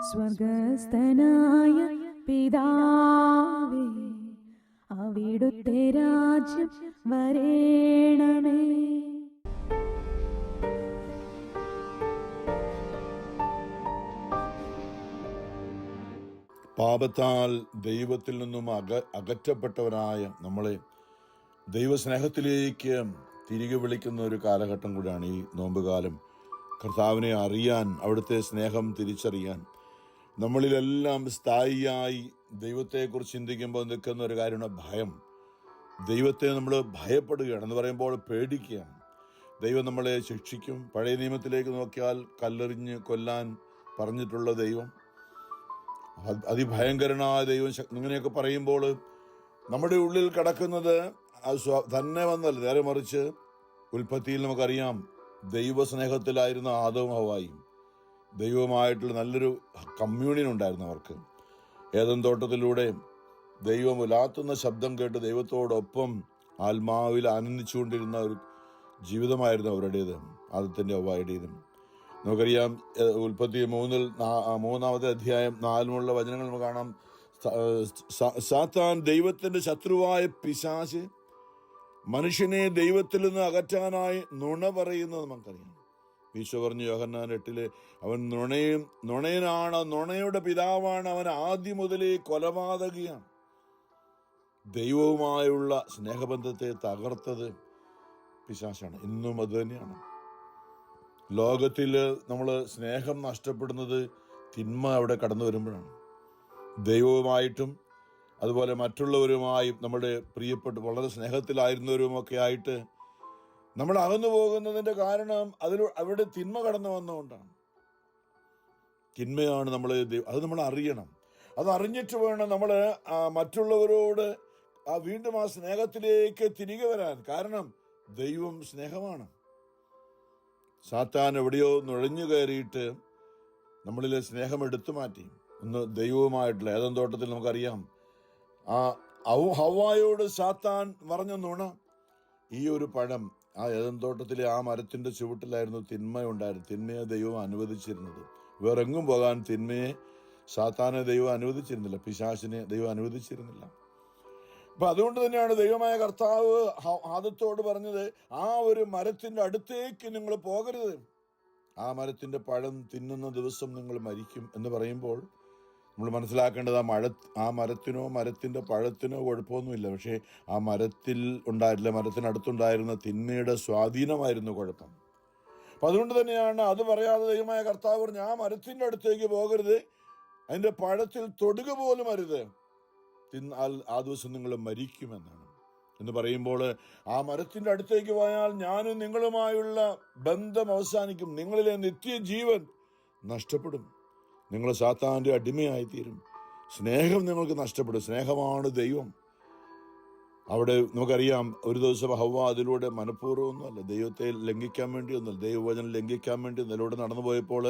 സ്വർഗസ്ഥനായ പിതാവേ, അവിടുത്തെ രാജ്യം വരേണമേ. പാപത്താൽ ദൈവത്തിൽ നിന്നും അകറ്റപ്പെട്ടവരായ നമ്മളെ ദൈവസ്നേഹത്തിലേക്ക് തിരികെ വിളിക്കുന്ന ഒരു കാലഘട്ടം കൂടിയാണ് ഈ നോമ്പുകാലം. കർത്താവിനെ അറിയാൻ, അവിടുത്തെ സ്നേഹം തിരിച്ചറിയാൻ, നമ്മളിലെല്ലാം സ്ഥായിയായി ദൈവത്തെക്കുറിച്ച് ചിന്തിക്കുമ്പോൾ നിൽക്കുന്ന ഒരു കാര്യമാണ് ഭയം. ദൈവത്തെ നമ്മൾ ഭയപ്പെടുകയാണ് എന്ന് പറയുമ്പോൾ പേടിക്കുകയാണ്. ദൈവം നമ്മളെ ശിക്ഷിക്കും. പഴയ നിയമത്തിലേക്ക് നോക്കിയാൽ കല്ലെറിഞ്ഞ് കൊല്ലാൻ പറഞ്ഞിട്ടുള്ള ദൈവം, അതിഭയങ്കരനായ ദൈവം, ഇങ്ങനെയൊക്കെ പറയുമ്പോൾ നമ്മുടെ ഉള്ളിൽ കിടക്കുന്നത് തന്നെ വന്നല്ല, നേരെ മറിച്ച് ഉൽപ്പത്തിയിൽ നമുക്കറിയാം ദൈവസ്നേഹത്തിലായിരുന്ന ആദവും ഹവ്വായും ദൈവമായിട്ടുള്ള നല്ലൊരു കമ്മ്യൂണിയൻ ഉണ്ടായിരുന്നു അവർക്ക്. ഏദൻ തോട്ടത്തിലൂടെ ദൈവം ഉലാത്തുന്ന ശബ്ദം കേട്ട് ദൈവത്തോടൊപ്പം ആത്മാവിൽ ആനന്ദിച്ചുകൊണ്ടിരുന്ന ഒരു ജീവിതമായിരുന്നു അവരുടേത്, ആദത്തിൻ്റെ ഹവ്വായുടേതും. നമുക്കറിയാം ഉൽപ്പത്തി 3-ാമത്തെ അധ്യായം 4 വചനങ്ങൾ നമുക്ക് കാണാം. സാത്താൻ, ദൈവത്തിന്റെ ശത്രുവായ പിശാച്, മനുഷ്യനെ ദൈവത്തിൽ നിന്ന് അകറ്റാനായി നുണ പറയുന്നത് നമുക്കറിയാം. ഈശോ പറഞ്ഞു യോഹന്നാൻ 8, അവൻ നുണയനാണ്, നുണയുടെ പിതാവാണ്, അവൻ ആദ്യം മുതലേ കൊലപാതകിയാണ്. ദൈവവുമായുള്ള സ്നേഹബന്ധത്തെ തകർത്തത് പിശാചാണ്. ഇന്നും അത് തന്നെയാണ്. ലോകത്തിൽ നമ്മൾ സ്നേഹം നഷ്ടപ്പെടുന്നത് തിന്മ അവിടെ കടന്നു വരുമ്പോഴാണ്. ദൈവവുമായിട്ടും അതുപോലെ മറ്റുള്ളവരുമായും നമ്മുടെ പ്രിയപ്പെട്ട് വളരെ സ്നേഹത്തിലായിരുന്നവരുമൊക്കെ ആയിട്ട് നമ്മൾ അകന്നു പോകുന്നതിൻ്റെ കാരണം അവിടെ തിന്മ കടന്നു വന്നുകൊണ്ടാണ്. തിന്മയാണ് അത് നമ്മൾ അറിയണം. അത് അറിഞ്ഞിട്ട് വേണം നമ്മൾ മറ്റുള്ളവരോട് വീണ്ടും ആ സ്നേഹത്തിലേക്ക് തിരികെ വരാൻ. കാരണം ദൈവം സ്നേഹമാണ്. സാത്താൻ എവിടെയോ നുഴഞ്ഞു കയറിയിട്ട് നമ്മളിലെ സ്നേഹം എടുത്തു മാറ്റി. ഒന്ന് ദൈവവുമായിട്ടുള്ള ഏദൻ തോട്ടത്തിൽ നമുക്കറിയാം, ഹവ്വായോട് സാത്താൻ പറഞ്ഞ നുണ, ഈ ഒരു പഴം, ആ ഏദൻ തോട്ടത്തിലെ ആ മരത്തിന്റെ ചുവട്ടിലായിരുന്നു തിന്മയുണ്ടായിരുന്നു. തിന്മയെ ദൈവം അനുവദിച്ചിരുന്നത്. വേറെങ്ങും പോകാൻ തിന്മയെ, സാത്താനെ ദൈവം അനുവദിച്ചിരുന്നില്ല, പിശാചിനെ ദൈവം അനുവദിച്ചിരുന്നില്ല. അപ്പൊ അതുകൊണ്ട് തന്നെയാണ് ദൈവമായ കർത്താവ് ആദത്തോട് പറഞ്ഞത്, ആ ഒരു മരത്തിന്റെ അടുത്തേക്ക് നിങ്ങൾ പോകരുത്, ആ മരത്തിന്റെ പഴം തിന്നുന്ന ദിവസം നിങ്ങൾ മരിക്കും എന്ന് പറയുമ്പോൾ നമ്മൾ മനസ്സിലാക്കേണ്ടത് ആ മരത്തിനോ മരത്തിന്റെ പഴത്തിനോ കുഴപ്പമൊന്നുമില്ല. പക്ഷേ ആ മരത്തിനടുത്തുണ്ടായിരുന്ന തിന്മയുടെ സ്വാധീനമായിരുന്നു കുഴപ്പം. അപ്പൊ അതുകൊണ്ട് തന്നെയാണ് അത് പറയാതെ ദൈവമായ കർത്താവ് പറഞ്ഞു, ആ മരത്തിന്റെ അടുത്തേക്ക് പോകരുത്, അതിന്റെ പഴത്തിൽ തൊടുക പോലും അരുത്, തിന്നാൽ ആ ദിവസം നിങ്ങൾ മരിക്കുമെന്നാണ്. എന്ന് പറയുമ്പോൾ ആ മരത്തിന്റെ അടുത്തേക്ക് പോയാൽ ഞാനും നിങ്ങളുമായുള്ള ബന്ധം അവസാനിക്കും, നിങ്ങളിലെ നിത്യജീവൻ നഷ്ടപ്പെടും, നിങ്ങൾ സാത്താന്റെ അടിമയായിത്തീരും, സ്നേഹം നിങ്ങൾക്ക് നഷ്ടപ്പെടും. സ്നേഹമാണ് ദൈവം. അവിടെ നമുക്കറിയാം, ഒരു ദിവസം ഹവ്വ അതിലൂടെ മനഃപൂർവ്വമൊന്നുമല്ല, ദൈവത്തെ ലംഘിക്കാൻ വേണ്ടിയൊന്നുമല്ല, ദൈവവചനം ലംഘിക്കാൻ വേണ്ടി അതിലൂടെ നടന്നു പോയപ്പോൾ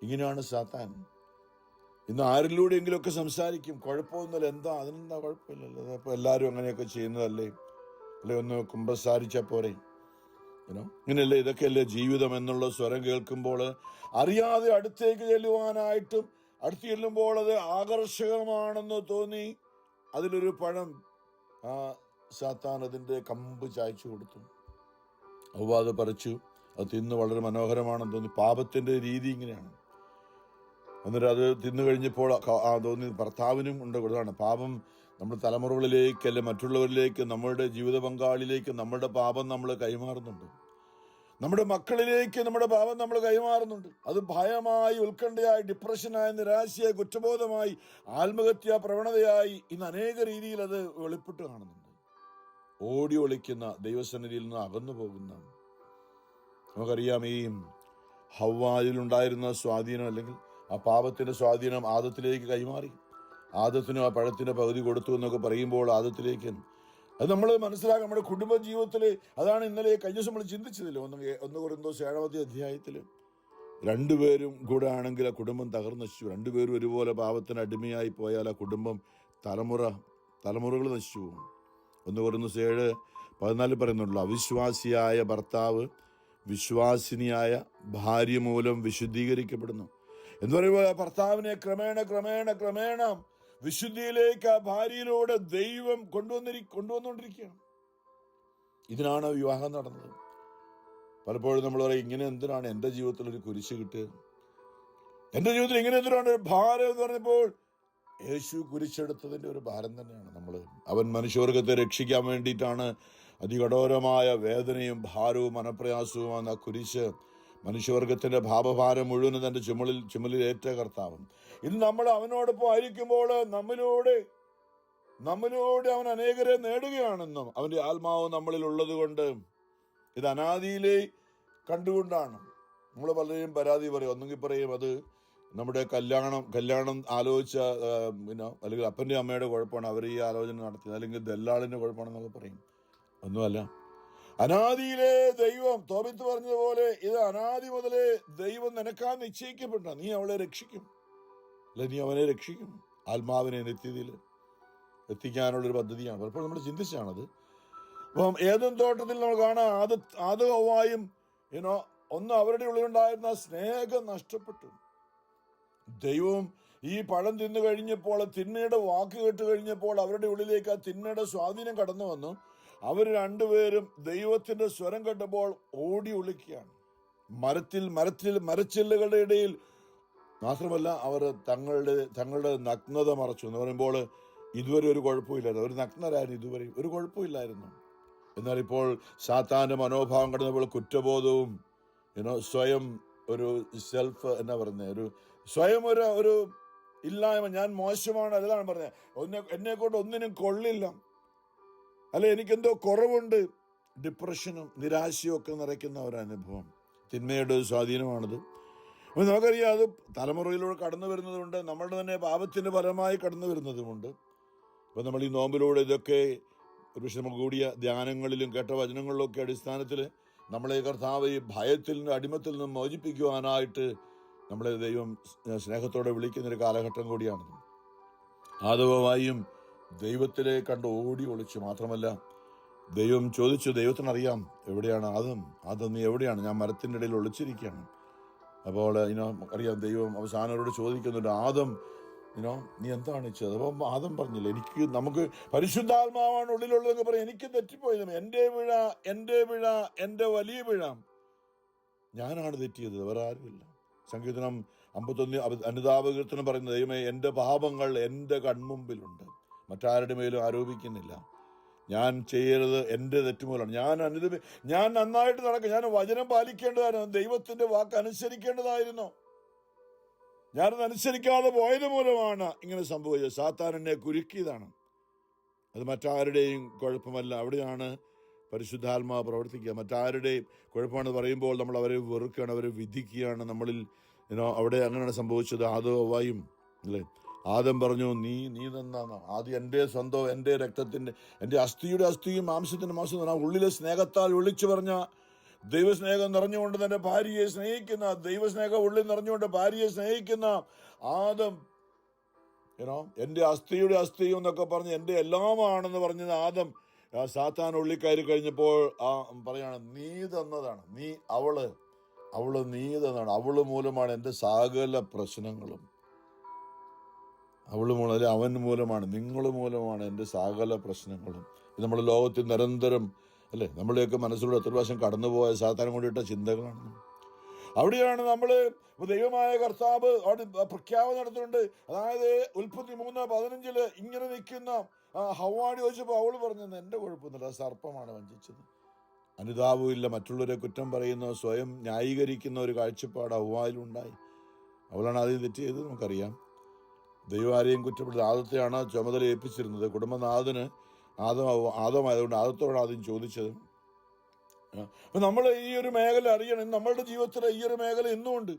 ഇങ്ങനെയാണ് സാത്താൻ. ഇന്ന് ആരിലൂടെയെങ്കിലുമൊക്കെ സംസാരിക്കും, കുഴപ്പമൊന്നുമില്ല, അതിനെന്താ കുഴപ്പമില്ലല്ലോ, അപ്പോൾ എല്ലാവരും അങ്ങനെയൊക്കെ ചെയ്യുന്നതല്ലേ, അല്ലെ, ഒന്ന് കുമ്പസാരിച്ചാൽ പോരെ, ഇങ്ങനെയല്ലേ, ഇതൊക്കെയല്ലേ ജീവിതം എന്നുള്ള സ്വരം കേൾക്കുമ്പോൾ അറിയാതെ അടുത്തേക്ക് ചെല്ലുവാനായിട്ടും, അടുത്ത് ചെല്ലുമ്പോൾ അത് ആകർഷകമാണെന്ന് തോന്നി അതിലൊരു പഴം സാത്താൻ അതിൻ്റെ കമ്പ് ചായച്ചു കൊടുത്തു. ഹവ്വ അത് പറിച്ചു, അത് തിന്ന് വളരെ മനോഹരമാണെന്ന് തോന്നി. പാപത്തിൻ്റെ രീതി ഇങ്ങനെയാണ്. എന്നിട്ട് അത് തിന്നു കഴിഞ്ഞപ്പോൾ തോന്നി ഭർത്താവിനും ഉണ്ട് കൊടുത്താണ്. പാപം നമ്മുടെ തലമുറകളിലേക്ക്, അല്ലെ മറ്റുള്ളവരിലേക്ക്, നമ്മളുടെ ജീവിത പങ്കാളിയിലേക്ക് നമ്മുടെ പാപം നമ്മൾ കൈമാറുന്നുണ്ട്. നമ്മുടെ മക്കളിലേക്ക് നമ്മുടെ പാപം നമ്മൾ കൈമാറുന്നുണ്ട്. അത് ഭയമായി, ഉത്കണ്ഠയായി, ഡിപ്രഷനായി, നിരാശയായി, കുറ്റബോധമായി, ആത്മഹത്യാ പ്രവണതയായി ഇന്ന് അനേക രീതിയിൽ അത് വെളിപ്പെട്ട് കാണുന്നുണ്ട്. ഓടി ഒളിക്കുന്ന, ദൈവസന്നിധിയിൽ നിന്ന് അകന്നു പോകുന്ന, നമുക്കറിയാം ഈ ഹവ്വായിലുണ്ടായിരുന്ന സ്വാധീനം, അല്ലെങ്കിൽ ആ പാപത്തിന്റെ സ്വാധീനം ആദത്തിലേക്ക് കൈമാറി. ആദത്തിനും ആ പഴത്തിന്റെ പകുതി കൊടുത്തു എന്നൊക്കെ പറയുമ്പോൾ ആദത്തിലേക്ക് അത് നമ്മൾ മനസ്സിലാക്കാം. നമ്മുടെ കുടുംബ ജീവിതത്തിൽ അതാണ് ഇന്നലെ കഴിഞ്ഞ ദിവസം നമ്മൾ ചിന്തിച്ചതില്ല. 1 കൊരിന്തോസ് 7-ാമത്തെ അധ്യായത്തിൽ 2 പേരും കൂടെ ആണെങ്കിൽ ആ കുടുംബം തകർന്നു നശിച്ചു. 2 പേരും ഒരുപോലെ പാപത്തിന് അടിമയായി പോയാൽ ആ കുടുംബം തലമുറകൾ നശിച്ചു പോകും. 1 കൊരിന്തോസ് 7:14 പറയുന്നുള്ളൂ, അവിശ്വാസിയായ ഭർത്താവ് വിശ്വാസിനിയായ ഭാര്യ മൂലം വിശുദ്ധീകരിക്കപ്പെടുന്നു എന്ന് പറയുമ്പോൾ ഭർത്താവിനെ ക്രമേണ ക്രമേണ ക്രമേണ വിശുദ്ധിയിലേക്ക് ആ ഭാര്യയിലൂടെ ദൈവം കൊണ്ടുവന്നുകൊണ്ടിരിക്കുകയാണ്. ഇതിനാണ് വിവാഹം നടന്നത്. പലപ്പോഴും നമ്മൾ പറയും, ഇങ്ങനെ എന്തിനാണ് എൻ്റെ ജീവിതത്തിൽ ഒരു കുരിശ് കിട്ടിയത്, എൻ്റെ ജീവിതത്തിൽ ഇങ്ങനെ എന്തിനാണ് ഒരു ഭാരം എന്ന് പറഞ്ഞപ്പോൾ യേശു കുരിശെടുത്തതിൻ്റെ ഒരു ഭാരം തന്നെയാണ്. അവൻ മനുഷ്യവർഗത്തെ രക്ഷിക്കാൻ വേണ്ടിയിട്ടാണ് അതികഠോരമായ വേദനയും ഭാരവും മനപ്രയാസവുമാണ് ആ കുരിശ്. മനുഷ്യവർഗത്തിന്റെ പാപഭാരം മുഴുവനും തന്റെ ചുമലിലേറ്റ കർത്താവും. ഇന്ന് നമ്മൾ അവനോടൊപ്പം ആയിരിക്കുമ്പോൾ നമ്മിലൂടെ അവൻ അനേകരെ നേടുകയാണെന്നും അവന്റെ ആത്മാവ് നമ്മളിൽ ഉള്ളത് കൊണ്ട്, ഇത് അനാദിയിലെ കണ്ടുകൊണ്ടാണ്. നമ്മൾ പലരെയും പരാതി പറയും. ഒന്നെങ്കിൽ പറയും അത് നമ്മുടെ കല്യാണം ആലോചിച്ച അല്ലെങ്കിൽ അപ്പൻ്റെ അമ്മയുടെ കുഴപ്പമാണ്, അവർ ഈ ആലോചന നടത്തിയത്, അല്ലെങ്കിൽ ദല്ലാളിന്റെ കുഴപ്പമാണെന്നൊക്കെ പറയും. ഒന്നുമല്ല, അനാദിയിലെ ദൈവം, തോബിത്ത് പറഞ്ഞതുപോലെ ഇത് അനാദി മുതലേ ദൈവം നിനക്കാൻ നിശ്ചയിക്കപ്പെട്ട, നീ അവളെ രക്ഷിക്കും, അല്ലെ നീ അവനെ രക്ഷിക്കും. ആത്മാവിനെ നിത്യതയിൽ എത്തിക്കാനുള്ളൊരു പദ്ധതിയാണ്. പലപ്പോഴും നമ്മൾ ചിന്തിച്ചാണത്. അപ്പം ഏദൻ തോട്ടത്തിൽ നമ്മൾ കാണാം, ആദം ഹവ്വായും ഒന്ന് അവരുടെ ഉള്ളിലുണ്ടായിരുന്ന സ്നേഹം നഷ്ടപ്പെട്ടു. ദൈവം ഈ പഴം തിന്നു കഴിഞ്ഞപ്പോൾ, തിന്മയുടെ വാക്ക് കേട്ട് കഴിഞ്ഞപ്പോൾ അവരുടെ ഉള്ളിലേക്ക് ആ തിന്മയുടെ സ്വാധീനം കടന്നു വന്നു. അവർ രണ്ടുപേരും ദൈവത്തിന്റെ സ്വരം കേട്ടപ്പോൾ ഓടി ഒളിക്കുകയാണ്. മരച്ചില്ലുകളുടെ ഇടയിൽ മാത്രമല്ല, അവർ തങ്ങളുടെ നഗ്നത മറച്ചു എന്ന് പറയുമ്പോൾ ഇതുവരെ ഒരു കുഴപ്പമില്ലായിരുന്നു. അവർ നഗ്നരായിരുന്നു, ഇതുവരെ ഒരു കുഴപ്പമില്ലായിരുന്നു. എന്നാൽ ഇപ്പോൾ സാത്താന്റെ മനോഭാവം കടന്നപ്പോൾ കുറ്റബോധവും സ്വയം ഒരു സെൽഫ് എന്നാ പറയുന്നത്, സ്വയം ഒരു ഇല്ലായ്മ, ഞാൻ മോശമാണ്, അതാണ് പറഞ്ഞത്, എന്നെ കൊണ്ട് ഒന്നിനും കൊള്ളില്ല, അല്ലെ എനിക്കെന്തോ കുറവുണ്ട്. ഡിപ്രഷനും നിരാശയും ഒക്കെ നിറയ്ക്കുന്ന ഒരനുഭവം, തിന്മയുടെ ഒരു സ്വാധീനമാണിത്. അപ്പോൾ നമുക്കറിയാം, അത് തലമുറയിലൂടെ കടന്നു വരുന്നതുകൊണ്ട്, നമ്മളുടെ തന്നെ പാപത്തിന്റെ ഫലമായി കടന്നു വരുന്നതുമുണ്ട്. അപ്പോൾ നമ്മൾ ഈ നോമ്പിലൂടെ ഇതൊക്കെ ഒരുപക്ഷെ നമുക്ക് കൂടിയ ധ്യാനങ്ങളിലും കേട്ട വചനങ്ങളിലൊക്കെ അടിസ്ഥാനത്തിൽ നമ്മളെ കർത്താവ് ഈ ഭയത്തിൽ നിന്നും അടിമത്തിൽ നിന്നും മോചിപ്പിക്കുവാനായിട്ട് നമ്മളെ ദൈവം സ്നേഹത്തോടെ വിളിക്കുന്നൊരു കാലഘട്ടം കൂടിയാണത്. ആദവുമായും ദൈവത്തിലെ കണ്ട് ഓടി ഒളിച്ചു. മാത്രമല്ല, ദൈവം ചോദിച്ചു, ദൈവത്തിനറിയാം എവിടെയാണ് ആദം നീ എവിടെയാണ്, ഞാൻ മരത്തിൻ്റെ ഇടയിൽ ഒളിച്ചിരിക്കുകയാണ്. അപ്പോൾ അറിയാം, ദൈവം അവസാനവരോട് ചോദിക്കുന്നുണ്ട്, ആദം നീ എന്താണ് ചെയ്തത്? അപ്പം ആദം പറഞ്ഞില്ല, നമുക്ക് പരിശുദ്ധാത്മാവാണ് ഉള്ളിലുള്ളതെന്ന് പറയും, എനിക്ക് തെറ്റിപ്പോയത്, എൻ്റെ പിഴ എൻ്റെ വലിയ പിഴ, ഞാനാണ് തെറ്റിയത്, വേറെ ആരുമില്ല. സങ്കീർത്തനം 51 അനുതാപകീർത്തനം പറയുന്ന, ദൈവമേ എൻ്റെ പാപങ്ങൾ എൻ്റെ കൺമുമ്പിലുണ്ട്, മറ്റാരുടെ മേലും ആരോപിക്കുന്നില്ല, ഞാൻ ചെയ്യരുത്, എൻ്റെ തെറ്റുമൂലമാണ്, ഞാൻ നന്നായിട്ട് നടക്കും, ഞാൻ വചനം പാലിക്കേണ്ടതായിരുന്നു, ദൈവത്തിന്റെ വാക്ക് അനുസരിക്കേണ്ടതായിരുന്നു, ഞാനത് അനുസരിക്കാതെ പോയത് മൂലമാണ് ഇങ്ങനെ സംഭവിച്ചത്. സാത്താൻ എന്നെ കുരുക്കിയതാണ്, അത് മറ്റാരുടെയും കുഴപ്പമല്ല. അവിടെയാണ് പരിശുദ്ധാത്മാവ് പ്രവർത്തിക്കുക. മറ്റാരുടെയും കുഴപ്പമാണെന്ന് പറയുമ്പോൾ നമ്മൾ അവരെ വെറുക്കുകയാണ്, അവരെ വിധിക്കുകയാണ്. നമ്മളിൽ അവിടെ അങ്ങനെയാണ് സംഭവിച്ചത്. ആദവും ഹവ്വായും അല്ലേ, ആദം പറഞ്ഞു, നീ തന്നാണ് ആദ്യം എൻ്റെ സ്വന്തം, എൻ്റെ രക്തത്തിൻ്റെ, എൻ്റെ അസ്ഥിയുടെ അസ്ഥിയും മാംസത്തിൻ്റെ മാംസം, ഉള്ളിലെ സ്നേഹത്താൽ വിളിച്ചു പറഞ്ഞ ദൈവസ്നേഹം നിറഞ്ഞുകൊണ്ട് തന്നെ ഭാര്യയെ സ്നേഹിക്കുന്ന, ദൈവസ്നേഹം ഉള്ളിൽ നിറഞ്ഞുകൊണ്ട് ഭാര്യയെ സ്നേഹിക്കുന്ന ആദം, എൻ്റെ അസ്ഥിയുടെ അസ്ഥിയും എന്നൊക്കെ പറഞ്ഞ് എൻ്റെ എല്ലാമാണെന്ന് പറഞ്ഞത് ആദം സാത്താൻ ഉള്ളിൽ കയറി കഴിഞ്ഞപ്പോൾ പറയാണ്, നീ തന്നതാണ്, അവള് നീ തന്നതാണ്, അവള് മൂലമാണ് എൻ്റെ സകല പ്രശ്നങ്ങളും, അവള് മൂലം, അല്ലെ അവൻ മൂലമാണ്, നിങ്ങൾ മൂലമാണ് എൻ്റെ സകല പ്രശ്നങ്ങളും. ഇത് നമ്മുടെ ലോകത്തിൽ നിരന്തരം അല്ലേ, നമ്മുടെയൊക്കെ മനസ്സിലൂടെ എത്ര പ്രാവശ്യം കടന്നുപോയ സാത്താൻ കൊണ്ടിട്ട ചിന്തകളാണ്. അവിടെയാണ് നമ്മൾ ദൈവമായ കർത്താവ് അവിടെ പ്രഖ്യാപനം നടത്തുന്നുണ്ട്. അതായത് ഉൽപ്പത്തി 3:15 ഇങ്ങനെ നിൽക്കുന്ന ഹവ്വാടി ചോദിച്ചപ്പോൾ അവള് പറഞ്ഞത്, എൻ്റെ കുഴപ്പമൊന്നുമില്ല, സർപ്പമാണ് വഞ്ചിച്ചത്. അനുതാപവും ഇല്ല, മറ്റുള്ളവരെ കുറ്റം പറയുന്ന, സ്വയം ന്യായീകരിക്കുന്ന ഒരു കാഴ്ചപ്പാട് ഹവ്വായിലുണ്ടായി. അവളാണ് ആദ്യം തെറ്റിയത്, നമുക്കറിയാം. ദൈവം ആരെയും കുറ്റപ്പെടുത്തി, ആദത്തെയാണ് ചുമതല ഏൽപ്പിച്ചിരുന്നത്. കുടുംബനാഥന് ആദമായതുകൊണ്ട് ആദത്തോടാണ് ആദ്യം ചോദിച്ചത്. അപ്പം നമ്മൾ ഈ ഒരു മേഖല അറിയണം. നമ്മളുടെ ജീവിതത്തിൽ ഈ ഒരു മേഖല ഇന്നുമുണ്ട്.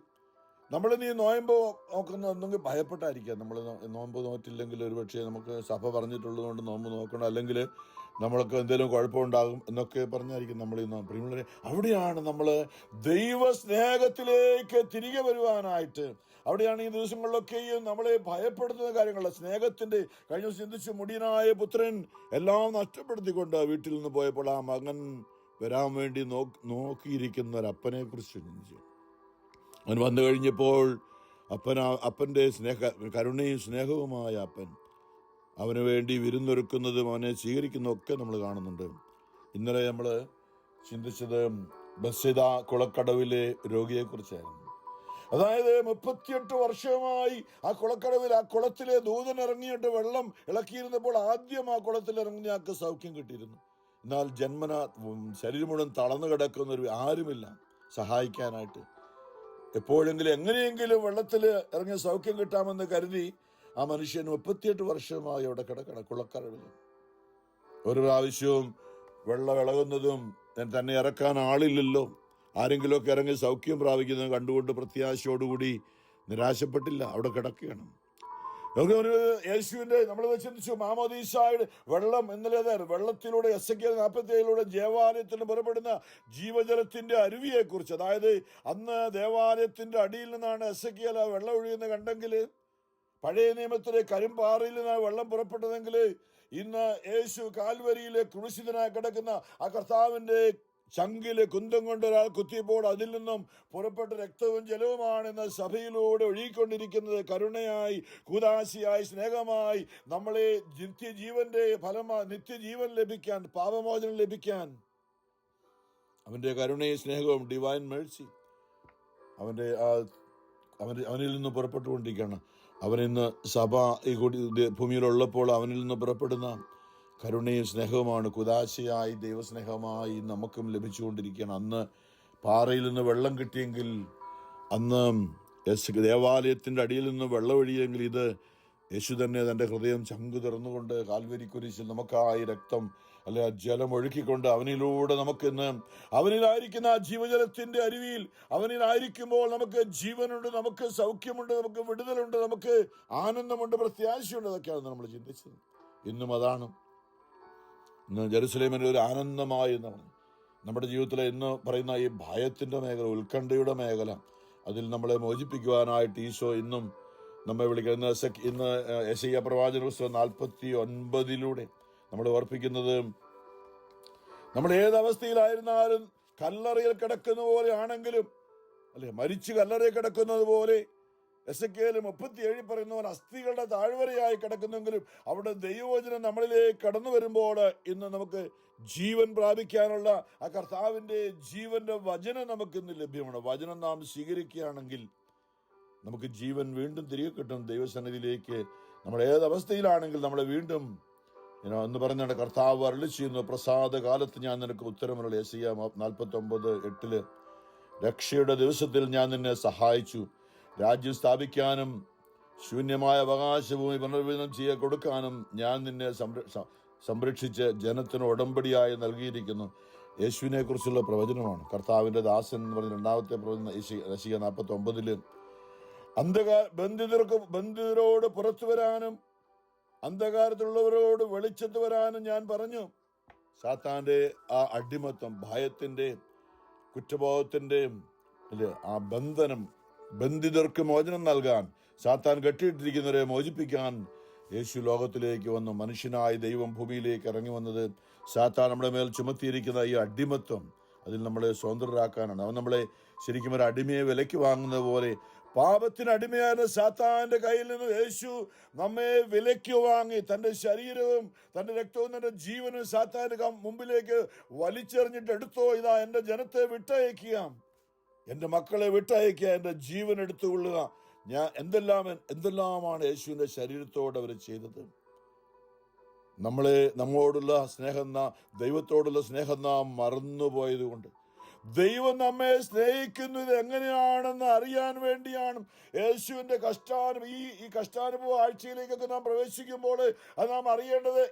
നമ്മൾ നീ നോയമ്പ് നോക്കുന്ന ഒന്നെങ്കിൽ ഭയപ്പെട്ടായിരിക്കാം. നമ്മൾ നോമ്പ് നോറ്റില്ലെങ്കിൽ ഒരുപക്ഷെ നമുക്ക് സഭ പറഞ്ഞിട്ടുള്ളത് കൊണ്ട് നോമ്പ് നോക്കണം, അല്ലെങ്കിൽ നമ്മൾക്ക് എന്തെങ്കിലും കുഴപ്പമുണ്ടാകും എന്നൊക്കെ പറഞ്ഞായിരിക്കും നമ്മൾ പ്രിയമുള്ളവരെ. അവിടെയാണ് നമ്മൾ ദൈവസ്നേഹത്തിലേക്ക് തിരികെ വരുവാനായിട്ട്, അവിടെയാണ് ഈ ദിവസങ്ങളിലൊക്കെയും നമ്മളെ ഭയപ്പെടുത്തുന്ന കാര്യങ്ങളല്ല, സ്നേഹത്തിന്റെ. കഴിഞ്ഞ ദിവസം ചിന്തിച്ചു, മുടിയനായ പുത്രൻ എല്ലാം നഷ്ടപ്പെടുത്തിക്കൊണ്ട് വീട്ടിൽ നിന്ന് പോയപ്പോൾ ആ മകൻ വരാൻ വേണ്ടി നോക്കിയിരിക്കുന്ന ഒരപ്പനെ കുറിച്ച് ചിന്തിച്ചു. അവൻ വന്നു കഴിഞ്ഞപ്പോൾ അപ്പൻ്റെ കരുണയും സ്നേഹവുമായ അപ്പൻ അവന് വേണ്ടി വിരുന്നൊരുക്കുന്നതും അവനെ സ്വീകരിക്കുന്നതൊക്കെ നമ്മൾ കാണുന്നുണ്ട്. ഇന്നലെ നമ്മൾ ചിന്തിച്ചത് ബെത്സയിദ കുളക്കടവിലെ രോഗിയെക്കുറിച്ചായിരുന്നു. അതായത് 38 വർഷമായി ആ കുളക്കടവിൽ, ആ കുളത്തിലെ ദൂതൻ ഇറങ്ങിയിട്ട് വെള്ളം ഇളക്കിയിരുന്നപ്പോൾ ആദ്യം ആ കുളത്തിൽ ഇറങ്ങി ആൾക്ക് സൗഖ്യം കിട്ടിയിരുന്നു. എന്നാൽ ജന്മന ശരീരം മുഴുവൻ തളർന്നു കിടക്കുന്നൊരു ആരുമില്ല സഹായിക്കാനായിട്ട്. എപ്പോഴെങ്കിലും എങ്ങനെയെങ്കിലും വെള്ളത്തിൽ ഇറങ്ങി സൗഖ്യം കിട്ടാമെന്ന് കരുതി ആ മനുഷ്യൻ 38 വർഷമായി അവിടെ കിടക്കണം കുളക്കടവിൽ. ഒരു പ്രാവശ്യവും വെള്ളം ഇളകുന്നതും തന്നെ ഇറക്കാൻ ആളില്ലല്ലോ, ആരെങ്കിലുമൊക്കെ ഇറങ്ങി സൗഖ്യം പ്രാപിക്കുന്നത് കണ്ടുകൊണ്ട് പ്രത്യാശയോടുകൂടി നിരാശപ്പെട്ടില്ല, അവിടെ കിടക്കുകയാണ്. യേശുവിന്റെ നമ്മൾ ചിന്തിച്ചു മാമോദീസായുടെ വെള്ളം ഇന്നലെ വെള്ളത്തിലൂടെ എസെക്കിയേൽ 47 ദേവാലയത്തിൽ പുറപ്പെടുന്ന ജീവജലത്തിന്റെ അരുവിയെ കുറിച്ച്, അതായത് അന്ന് ദേവാലയത്തിന്റെ അടിയിൽ നിന്നാണ് എസെക്കിയേൽ ആ വെള്ളം ഒഴുകുന്നത് കണ്ടെങ്കിൽ, പഴയ നിയമത്തിലെ കരിമ്പാറയിൽ നിന്നാണ് വെള്ളം പുറപ്പെട്ടതെങ്കിൽ, ഇന്ന് യേശു കാൽവരിയിലെ ക്രൂശിതനായി കിടക്കുന്ന ആ കർത്താവിന്റെ ചങ്കിലെ കുന്തം കൊണ്ട് ഒരാൾ കുത്തിയപ്പോൾ അതിൽ നിന്നും പുറപ്പെട്ട രക്തവും ജലവുമാണെന്ന് സഭയിലൂടെ ഒഴുകിക്കൊണ്ടിരിക്കുന്നത്. കരുണയായി, കൂദാശിയായി, സ്നേഹമായി നമ്മളെ നിത്യജീവന്റെ ഫലമായി നിത്യജീവൻ ലഭിക്കാൻ, പാപമോചനം ലഭിക്കാൻ അവന്റെ കരുണയും സ്നേഹവും, ഡിവൈൻ മേഴ്സി അവനിൽ നിന്ന് പുറപ്പെട്ടുകൊണ്ടിരിക്കുകയാണ്. അവനിന്ന് സഭ ഈ ഭൂമിയിലുള്ളപ്പോൾ അവനിൽ നിന്ന് പുറപ്പെടുന്ന കരുണയും സ്നേഹവുമാണ് കുദാശയായി ദൈവസ്നേഹമായി നമുക്കും ലഭിച്ചുകൊണ്ടിരിക്കുകയാണ്. അന്ന് പാറയിൽ നിന്ന് വെള്ളം കിട്ടിയെങ്കിൽ, അന്ന് ദേവാലയത്തിൻ്റെ അടിയിൽ നിന്ന് വെള്ളം ഒഴിയെങ്കിൽ, ഇത് യേശു തന്നെ തൻ്റെ ഹൃദയം ചങ്കു തുറന്നുകൊണ്ട് കാൽവരി കുരിശിൽ നമുക്കായി രക്തം അല്ലെ ജലം ഒഴുക്കിക്കൊണ്ട് അവനിലൂടെ നമുക്കിന്ന് അവനിലായിരിക്കുന്ന ആ ജീവജലത്തിന്റെ അരുവിയിൽ അവനിലായിരിക്കുമ്പോൾ നമുക്ക് ജീവനുണ്ട്, നമുക്ക് സൗഖ്യമുണ്ട്, നമുക്ക് വിടുതലുണ്ട്, നമുക്ക് ആനന്ദമുണ്ട്, പ്രത്യാശയുണ്ട്. അതൊക്കെയാണ് നമ്മൾ ചിന്തിച്ചത്. ഇന്നും അതാണ്. ഇന്ന് ജെറുസലേമിന് ഒരു ആനന്ദമായി എന്നാണ് നമ്മുടെ ജീവിതത്തിലെ ഇന്ന് പറയുന്ന ഈ ഭയത്തിന്റെ മേഖല, ഉത്കണ്ഠയുടെ മേഖല, അതിൽ നമ്മളെ മോചിപ്പിക്കുവാനായിട്ട് ഈശോ ഇന്നും നമ്മെ വിളിക്കുന്ന ഇന്ന് യെശയ്യാ പ്രവാചന പുസ്തകം 49 നമ്മൾ ഓർപ്പിക്കുന്നത്, നമ്മൾ ഏതവസ്ഥയിലായിരുന്നാലും കല്ലറയിൽ കിടക്കുന്ന പോലെ ആണെങ്കിലും അല്ലെ, മരിച്ചു കല്ലറയിൽ കിടക്കുന്നത് പോലെ എസെക്കിയേൽ 37 പറയുന്ന പോലെ അസ്ഥികളുടെ താഴ്വരയായി കിടക്കുന്നെങ്കിലും അവിടെ ദൈവവചനം നമ്മളിലേക്ക് കടന്നു വരുമ്പോൾ ഇന്ന് നമുക്ക് ജീവൻ പ്രാപിക്കാനുള്ള ആ കർത്താവിന്റെ ജീവന്റെ വചനം നമുക്ക് ഇന്ന് ലഭ്യമാണ്. വചനം നാം സ്വീകരിക്കുകയാണെങ്കിൽ നമുക്ക് ജീവൻ വീണ്ടും തിരികെ കിട്ടും. ദൈവസന്നിധിയിലേക്ക് നമ്മൾ ഏതവസ്ഥയിലാണെങ്കിൽ നമ്മളെ വീണ്ടും എന്ന് പറഞ്ഞാണ് കർത്താവ് അരുളി ചെയ്യുന്നു, പ്രസാദ കാലത്ത് ഞാൻ നിനക്ക് ഉത്തരമുള്ള. യെശയ്യാ 49:8 രക്ഷയുടെ ദിവസത്തിൽ ഞാൻ നിന്നെ സഹായിച്ചു, രാജ്യം സ്ഥാപിക്കാനും ശൂന്യമായ അവകാശഭൂമി പുനർവിതരണം ചെയ്യ കൊടുക്കാനും ഞാൻ നിന്നെ സംരക്ഷിച്ച് ജനത്തിന് ഉടമ്പടിയായി നൽകിയിരിക്കുന്നു. യേശുവിനെ കുറിച്ചുള്ള പ്രവചനമാണ്. കർത്താവിന്റെ ദാസൻ എന്ന് പറഞ്ഞ രണ്ടാമത്തെ പ്രവചനം യെശയ്യാ 49 ബന്ധിതരോട് പുറത്തു വരാനും അന്ധകാരത്തിലുള്ളവരോട് വെളിച്ചത്ത് വരാനും ഞാൻ പറഞ്ഞു. സാത്താന്റെ ആ അടിമത്തം, ഭയത്തിന്റെ, കുറ്റബോധത്തിന്റെ ആ ബന്ധനം, ബന്ധിതർക്ക് മോചനം നൽകാൻ, സാത്താൻ കെട്ടിയിട്ടിരിക്കുന്നവരെ മോചിപ്പിക്കാൻ യേശു ലോകത്തിലേക്ക് വന്നു. മനുഷ്യനായി ദൈവം ഭൂമിയിലേക്ക് ഇറങ്ങി വന്നത് സാത്താൻ നമ്മുടെ മേൽ ചുമത്തിയിരിക്കുന്ന ഈ അടിമത്വം, അതിൽ നമ്മളെ സ്വതന്ത്രരാക്കാനാണ്. അവൻ നമ്മളെ ശരിക്കും ഒരു അടിമയെ വിലയ്ക്ക് വാങ്ങുന്നത് പോലെ പാപത്തിന് അടിമയായ സാത്താന്റെ കയ്യിൽ നിന്ന് യേശു നമ്മെ വിലയ്ക്ക് വാങ്ങി തന്റെ ശരീരവും തന്റെ രക്തവും തന്റെ ജീവനും സാത്താന്റെ മുമ്പിലേക്ക് വലിച്ചെറിഞ്ഞിട്ട്, എടുത്തോ, ഇതാ എന്റെ ജനത്തെ വിട്ടയക്കുക, എന്റെ മക്കളെ വിട്ടയക്കുക, എന്റെ ജീവൻ എടുത്തുകൊള്ളുക. ഞാൻ എന്തെല്ലാമാണ് യേശുവിന്റെ ശരീരത്തോട് അവർ ചെയ്തത്. നമ്മോടുള്ള സ്നേഹം, ദൈവത്തോടുള്ള സ്നേഹം നാം മറന്നുപോയത് കൊണ്ട്, ദൈവം നമ്മെ സ്നേഹിക്കുന്നത് എങ്ങനെയാണെന്ന് അറിയാൻ വേണ്ടിയാണ് യേശുവിന്റെ ഈ കഷ്ടാനുഭവ ആഴ്ചയിലേക്കൊക്കെ നാം പ്രവേശിക്കുമ്പോൾ അത് നാം അറിയേണ്ടത്,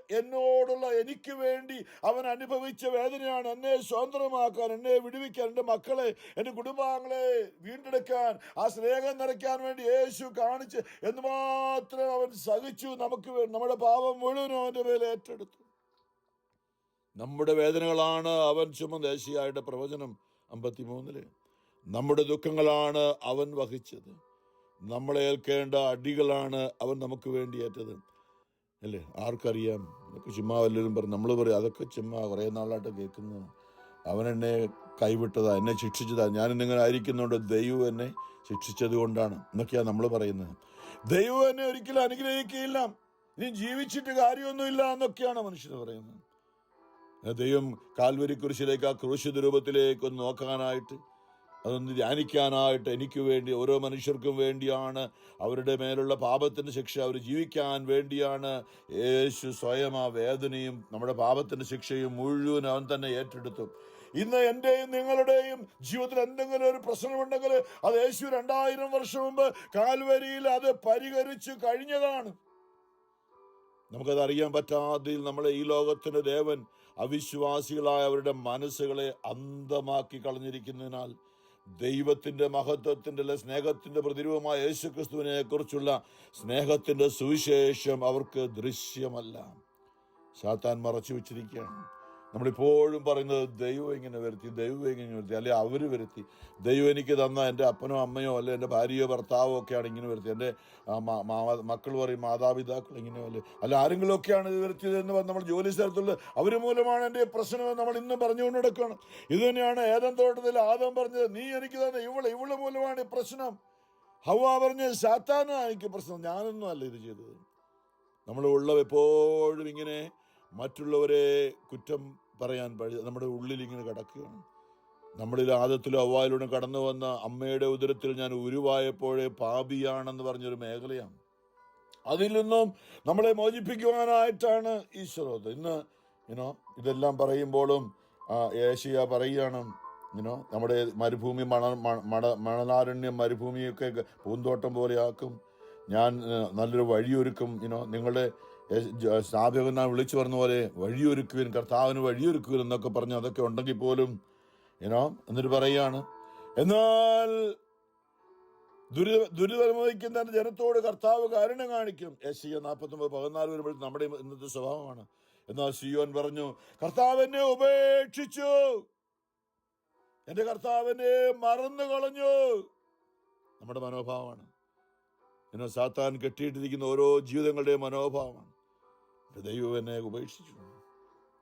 എനിക്ക് വേണ്ടി അവൻ അനുഭവിച്ച വേദനയാണ്. എന്നെ സ്വതന്ത്രമാക്കാൻ, എന്നെ വിടുവിക്കാൻ, എൻ്റെ മക്കളെ, എൻ്റെ കുടുംബാംഗങ്ങളെ വീണ്ടെടുക്കാൻ, ആ സ്നേഹം നിറയ്ക്കാൻ വേണ്ടി യേശു കാണിച്ച് എന്തുമാത്രം അവൻ സഹിച്ചു. നമ്മുടെ പാപം മുഴുവനും അവൻ്റെ മേലെ ഏറ്റെടുത്തു. നമ്മുടെ വേദനകളാണ് അവൻ ചുമന്ന. യേശയ്യായുടെ പ്രവചനം 53 നമ്മുടെ ദുഃഖങ്ങളാണ് അവൻ വഹിച്ചത്, നമ്മളെ ഏൽക്കേണ്ട അടികളാണ് അവൻ നമുക്ക് വേണ്ടി ഏറ്റത്. അല്ലേ? ആർക്കറിയാം? അതൊക്കെ ചുമ്മാ വല്ലവരും പറഞ്ഞു, നമ്മൾ പറയും അതൊക്കെ ചുമ്മാ കുറേ നാളായിട്ട് കേൾക്കുന്നത്. അവൻ എന്നെ കൈവിട്ടതാ, എന്നെ ശിക്ഷിച്ചതാ, ഞാനിന്നിങ്ങനെ ആയിരിക്കുന്നുണ്ട്, ദൈവം എന്നെ ശിക്ഷിച്ചത് കൊണ്ടാണ് എന്നൊക്കെയാണ് നമ്മൾ പറയുന്നത്. ദൈവം എന്നെ ഒരിക്കലും അനുഗ്രഹിക്കുകയില്ല, ഇനി ജീവിച്ചിട്ട് കാര്യമൊന്നുമില്ല എന്നൊക്കെയാണ് മനുഷ്യർ പറയുന്നത്. ദൈവം കാൽവരി കുരിശിലേക്ക്, ആ ക്രൂശിത രൂപത്തിലേക്ക് ഒന്ന് നോക്കാനായിട്ട്, അതൊന്ന് ധ്യാനിക്കാനായിട്ട്, എനിക്ക് വേണ്ടി, ഓരോ മനുഷ്യർക്കും വേണ്ടിയാണ്, അവരുടെ മേലുള്ള പാപത്തിൻ്റെ ശിക്ഷ അവർ ജീവിക്കാൻ വേണ്ടിയാണ് യേശു സ്വയം ആ വേദനയും നമ്മുടെ പാപത്തിൻ്റെ ശിക്ഷയും മുഴുവൻ അവൻ തന്നെ ഏറ്റെടുത്തു. ഇന്ന് എൻ്റെയും നിങ്ങളുടെയും ജീവിതത്തിൽ എന്തെങ്കിലും ഒരു പ്രശ്നമുണ്ടെങ്കിൽ അത് യേശു 2000 വർഷം മുമ്പ് കാൽവരിയിൽ അത് പരിഹരിച്ചു കഴിഞ്ഞതാണ്. നമുക്കത് അറിയാൻ പറ്റാതെയിൽ നമ്മളെ ഈ ലോകത്തിൻ്റെ ദേവൻ അവിശ്വാസികളായ അവരുടെ മനസ്സുകളെ അന്ധമാക്കി കളഞ്ഞിരിക്കുന്നതിനാൽ ദൈവത്തിൻ്റെ മഹത്വത്തിൻ്റെ സ്നേഹത്തിൻ്റെ പ്രതിരൂപമായ യേശുക്രിസ്തുവിനെ കുറിച്ചുള്ള സ്നേഹത്തിൻ്റെ സുവിശേഷം അവർക്ക് ദൃശ്യമല്ല. സാത്താൻ മറച്ചു വെച്ചിരിക്കുകയാണ്. നമ്മളിപ്പോഴും പറയുന്നത് ദൈവം ഇങ്ങനെ വരുത്തി, ദൈവം ഇങ്ങനെ വരുത്തി, അല്ലെ അവർ വരുത്തി. ദൈവം എനിക്ക് തന്ന എൻ്റെ അപ്പനോ അമ്മയോ അല്ലെ എൻ്റെ ഭാര്യയോ ഭർത്താവോ ഒക്കെയാണ് ഇങ്ങനെ വരുത്തി, എൻ്റെ മക്കൾ പറയും മാതാപിതാക്കൾ ഇങ്ങനെയോ അല്ല ആരെങ്കിലുമൊക്കെയാണ് ഇത് വരുത്തിയതെന്ന് പറഞ്ഞ് നമ്മൾ ജോലി സ്ഥലത്തുള്ള അവർ മൂലമാണ് എൻ്റെ പ്രശ്നമെന്ന് നമ്മൾ ഇന്നും പറഞ്ഞുകൊണ്ട് നടക്കണം. ഇത് തന്നെയാണ് ഏദൻ തോട്ടത്തിൽ ആദം പറഞ്ഞത്, നീ എനിക്ക് തന്നെ ഇവള് മൂലമാണ് ഈ പ്രശ്നം. ഹവ്വ പറഞ്ഞത് സാത്താനാ എനിക്ക് പ്രശ്നം, ഞാനൊന്നും അല്ല ഇത് ചെയ്തത്. നമ്മൾ എപ്പോഴും ഇങ്ങനെ മറ്റുള്ളവരെ കുറ്റം പറയാൻ നമ്മുടെ ഉള്ളിൽ ഇങ്ങനെ കിടക്കുകയാണ്. നമ്മളിൽ ആദത്തിലും ഹവ്വായിലൂടെ കടന്നു വന്ന അമ്മയുടെ ഉദരത്തിൽ ഞാൻ ഉരുവായപ്പോഴേ പാപിയാണെന്ന് പറഞ്ഞൊരു മേഖലയാണ്. അതിൽ നിന്നും നമ്മളെ മോചിപ്പിക്കുവാനായിട്ടാണ് ഈശോ ഇന്ന് ഇതെല്ലാം പറയുമ്പോഴും ഏഷ്യ പറയുകയാണ്, നമ്മുടെ മരുഭൂമി മണലാരണ്യം മരുഭൂമിയൊക്കെ പൂന്തോട്ടം പോലെ ആക്കും, ഞാൻ നല്ലൊരു വഴിയൊരുക്കും. നിങ്ങളുടെ സ്ഥാപകൻ വിളിച്ചു പറഞ്ഞ പോലെ വഴിയൊരുക്കുവിൻ, കർത്താവിന് വഴിയൊരുക്കുവിൻ എന്നൊക്കെ പറഞ്ഞ് അതൊക്കെ ഉണ്ടെങ്കിൽ പോലും എന്നിട്ട് പറയുകയാണ്, എന്നാൽ ദുരിതമനുഭവിക്കുന്ന ജനത്തോട് കർത്താവ് കാരുണ്യം കാണിക്കും. യെശയ്യാ 49:14 വരുമ്പോൾ നമ്മുടെ ഇന്നത്തെ സ്വഭാവമാണ്. എന്നാൽ സിയോൻ പറഞ്ഞു, കർത്താവ് എന്നെ ഉപേക്ഷിച്ചു, എന്റെ കർത്താവിനെ മറന്നു കളഞ്ഞു. നമ്മുടെ മനോഭാവമാണ്. സാത്താൻ കെട്ടിയിട്ടിരിക്കുന്ന ഓരോ ജീവിതങ്ങളുടെയും മനോഭാവമാണ്. ദൈവം എന്നെ ഉപേക്ഷിച്ചു,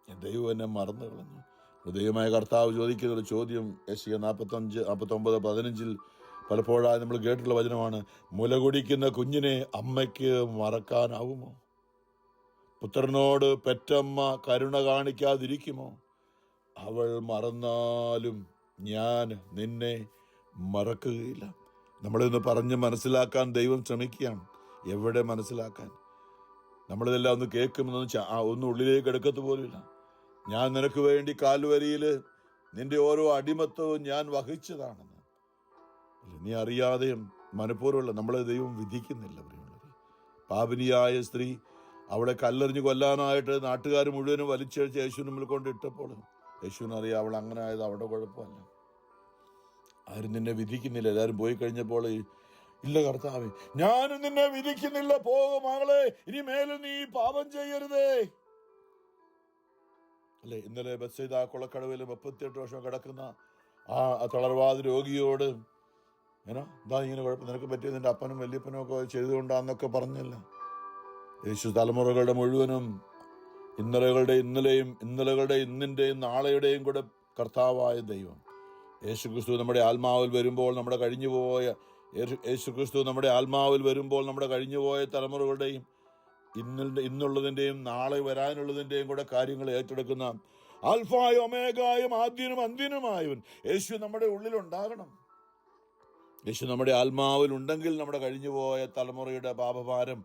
ദൈവം എന്നെ മറന്നു കളഞ്ഞു. ദൈവമായ കർത്താവ് ചോദിക്കുന്ന ഒരു ചോദ്യം യെശയ്യാ 45:15 പലപ്പോഴായി നമ്മൾ കേട്ടിട്ടുള്ള വചനമാണ്, മുല കുടിക്കുന്ന കുഞ്ഞിനെ അമ്മയ്ക്ക് മറക്കാനാവുമോ? പുത്രനോട് പെറ്റമ്മ കരുണ കാണിക്കാതിരിക്കുമോ? അവൾ മറന്നാലും ഞാൻ നിന്നെ മറക്കുകയില്ല. നമ്മളിന്ന് പറഞ്ഞ് മനസ്സിലാക്കാൻ ദൈവം ശ്രമിക്കുകയാണ്. എവിടെ മനസ്സിലാക്കാൻ? നമ്മളിതെല്ലാം ഒന്ന് കേൾക്കുമെന്ന് ഒന്ന് ഉള്ളിലേക്ക് എടുക്കത്ത് പോലുമില്ല. ഞാൻ നിനക്ക് വേണ്ടി കാൽവരിയിൽ നിന്റെ ഓരോ അടിമത്തവും ഞാൻ വഹിച്ചതാണെന്ന്. നീ അറിയാതെയും മനഃപൂർവ്വമുള്ള നമ്മളെ ദൈവം വിധിക്കുന്നില്ല. പ്രിയമുള്ളവരെ, പാപിനിയായ സ്ത്രീ അവളെ കല്ലെറിഞ്ഞ് കൊല്ലാനായിട്ട് നാട്ടുകാർ മുഴുവനും വലിച്ചഴിച്ച് യേശുവിന് മുമ്പിൽ കൊണ്ടിട്ടപ്പോൾ യേശുവിനറിയാം അവൾ അങ്ങനെ ആയത് അവിടെ കുഴപ്പമല്ല. ആരും നിന്നെ വിധിക്കുന്നില്ല. എല്ലാവരും പോയി കഴിഞ്ഞപ്പോൾ, ഇല്ല കർത്താവേ, ഞാനും നിന്നെ വിധിക്കുന്നില്ല, പോകും മകളെ, ഇനി മേലും നീ പാപം ചെയ്യരുതേ. അല്ലെ, ഇന്നലെ ബത്സയിദ കൊളക്കടവിൽ 38 വർഷം കിടക്കുന്ന ആ തളർവാദ രോഗിയോട് എന്താ ഇങ്ങനെ കുഴപ്പം, നിനക്ക് പറ്റിയത് നിന്റെ അപ്പനും വല്യപ്പനും ഒക്കെ ചെയ്തുകൊണ്ടാന്നൊക്കെ പറഞ്ഞില്ല. യേശു തലമുറകളുടെ മുഴുവനും ഇന്നലകളുടെ ഇന്നിൻ്റെയും നാളെയുടെയും കൂടെ കർത്താവായ ദൈവം യേശുക്രിസ്തു നമ്മുടെ ആത്മാവിൽ വരുമ്പോൾ നമ്മുടെ കഴിഞ്ഞുപോയ തലമുറകളുടെയും ഇന്നുള്ളതിൻ്റെയും നാളെ വരാനുള്ളതിൻ്റെയും കൂടെ കാര്യങ്ങൾ ഏറ്റെടുക്കുന്ന ആൽഫായും ഒമേഗായും ആദ്യനും അന്ത്യനുമായവൻ യേശു നമ്മുടെ ഉള്ളിലുണ്ടാകണം. യേശു നമ്മുടെ ആത്മാവിൽ ഉണ്ടെങ്കിൽ നമ്മുടെ കഴിഞ്ഞുപോയ തലമുറയുടെ പാപഭാരം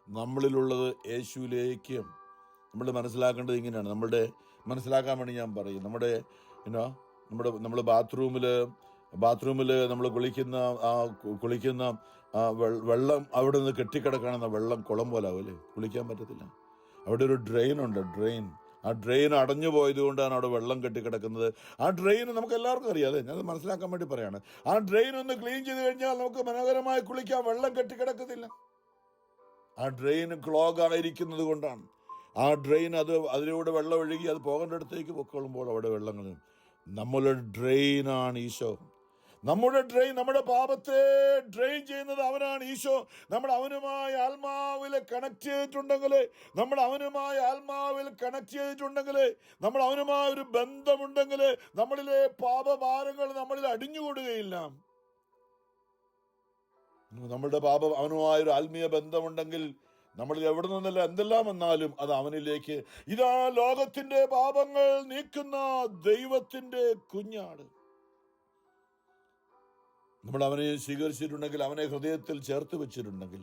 നമ്മളിലുള്ളത് യേശുവിലേക്ക് നമ്മൾ മനസ്സിലാക്കേണ്ടത് ഇങ്ങനെയാണ്. മനസ്സിലാക്കാൻ വേണ്ടി ഞാൻ പറയും, നമ്മൾ ബാത്റൂമിൽ നമ്മൾ കുളിക്കുന്ന വെള്ളം അവിടെ നിന്ന് കെട്ടിക്കിടക്കണമെന്ന വെള്ളം കുളം പോലെ ആവില്ലേ, കുളിക്കാൻ പറ്റത്തില്ല. അവിടെ ഒരു ഡ്രെയിനുണ്ട്. ആ ഡ്രെയിൻ അടഞ്ഞു പോയത് കൊണ്ടാണ് അവിടെ വെള്ളം കെട്ടിക്കിടക്കുന്നത്. ആ ഡ്രെയിൻ നമുക്ക് എല്ലാവർക്കും അറിയാം. അതെ, ഞാനത് മനസ്സിലാക്കാൻ വേണ്ടി പറയാണ്. ആ ഡ്രെയിൻ ഒന്ന് ക്ലീൻ ചെയ്ത് കഴിഞ്ഞാൽ നമുക്ക് മനോഹരമായി കുളിക്കാൻ, വെള്ളം കെട്ടിക്കിടക്കത്തില്ല. ആ ഡ്രെയിൻ ക്ലോഗ് ആയിരിക്കുന്നത് കൊണ്ടാണ്. ആ ഡ്രെയിൻ അതിലൂടെ വെള്ളം ഒഴുകി അത് പോകേണ്ട അടുത്തേക്ക് പൊക്കോളുമ്പോൾ അവിടെ വെള്ളങ്ങൾ. നമ്മളൊരു ഡ്രെയിനാണ് ഈശോ. നമ്മുടെ പാപത്തെ ഡ്രെയിൻ ചെയ്യുന്നത് അവനാണ്. ഈശോ നമ്മൾ അവനുമായി ആത്മാവിൽ കണക്ട് ചെയ്തിട്ടുണ്ടെങ്കിൽ, നമ്മൾ അവനുമായ ഒരു ബന്ധമുണ്ടെങ്കിൽ നമ്മളിലെ പാപഭാരങ്ങൾ നമ്മളിൽ അടിഞ്ഞുകൂടുകയില്ല. നമ്മളുടെ അവനുമായൊരു ആത്മീയ ബന്ധമുണ്ടെങ്കിൽ നമ്മളിൽ എവിടെ നിന്നല്ല എന്തെല്ലാം വന്നാലും അത് അവനിലേക്ക്. ഇതാ ലോകത്തിന്റെ പാപങ്ങൾ നീക്കുന്ന ദൈവത്തിന്റെ കുഞ്ഞാട്. നമ്മൾ അവനെ സ്വീകരിച്ചിട്ടുണ്ടെങ്കിൽ, അവനെ ഹൃദയത്തിൽ ചേർത്ത് വെച്ചിട്ടുണ്ടെങ്കിൽ,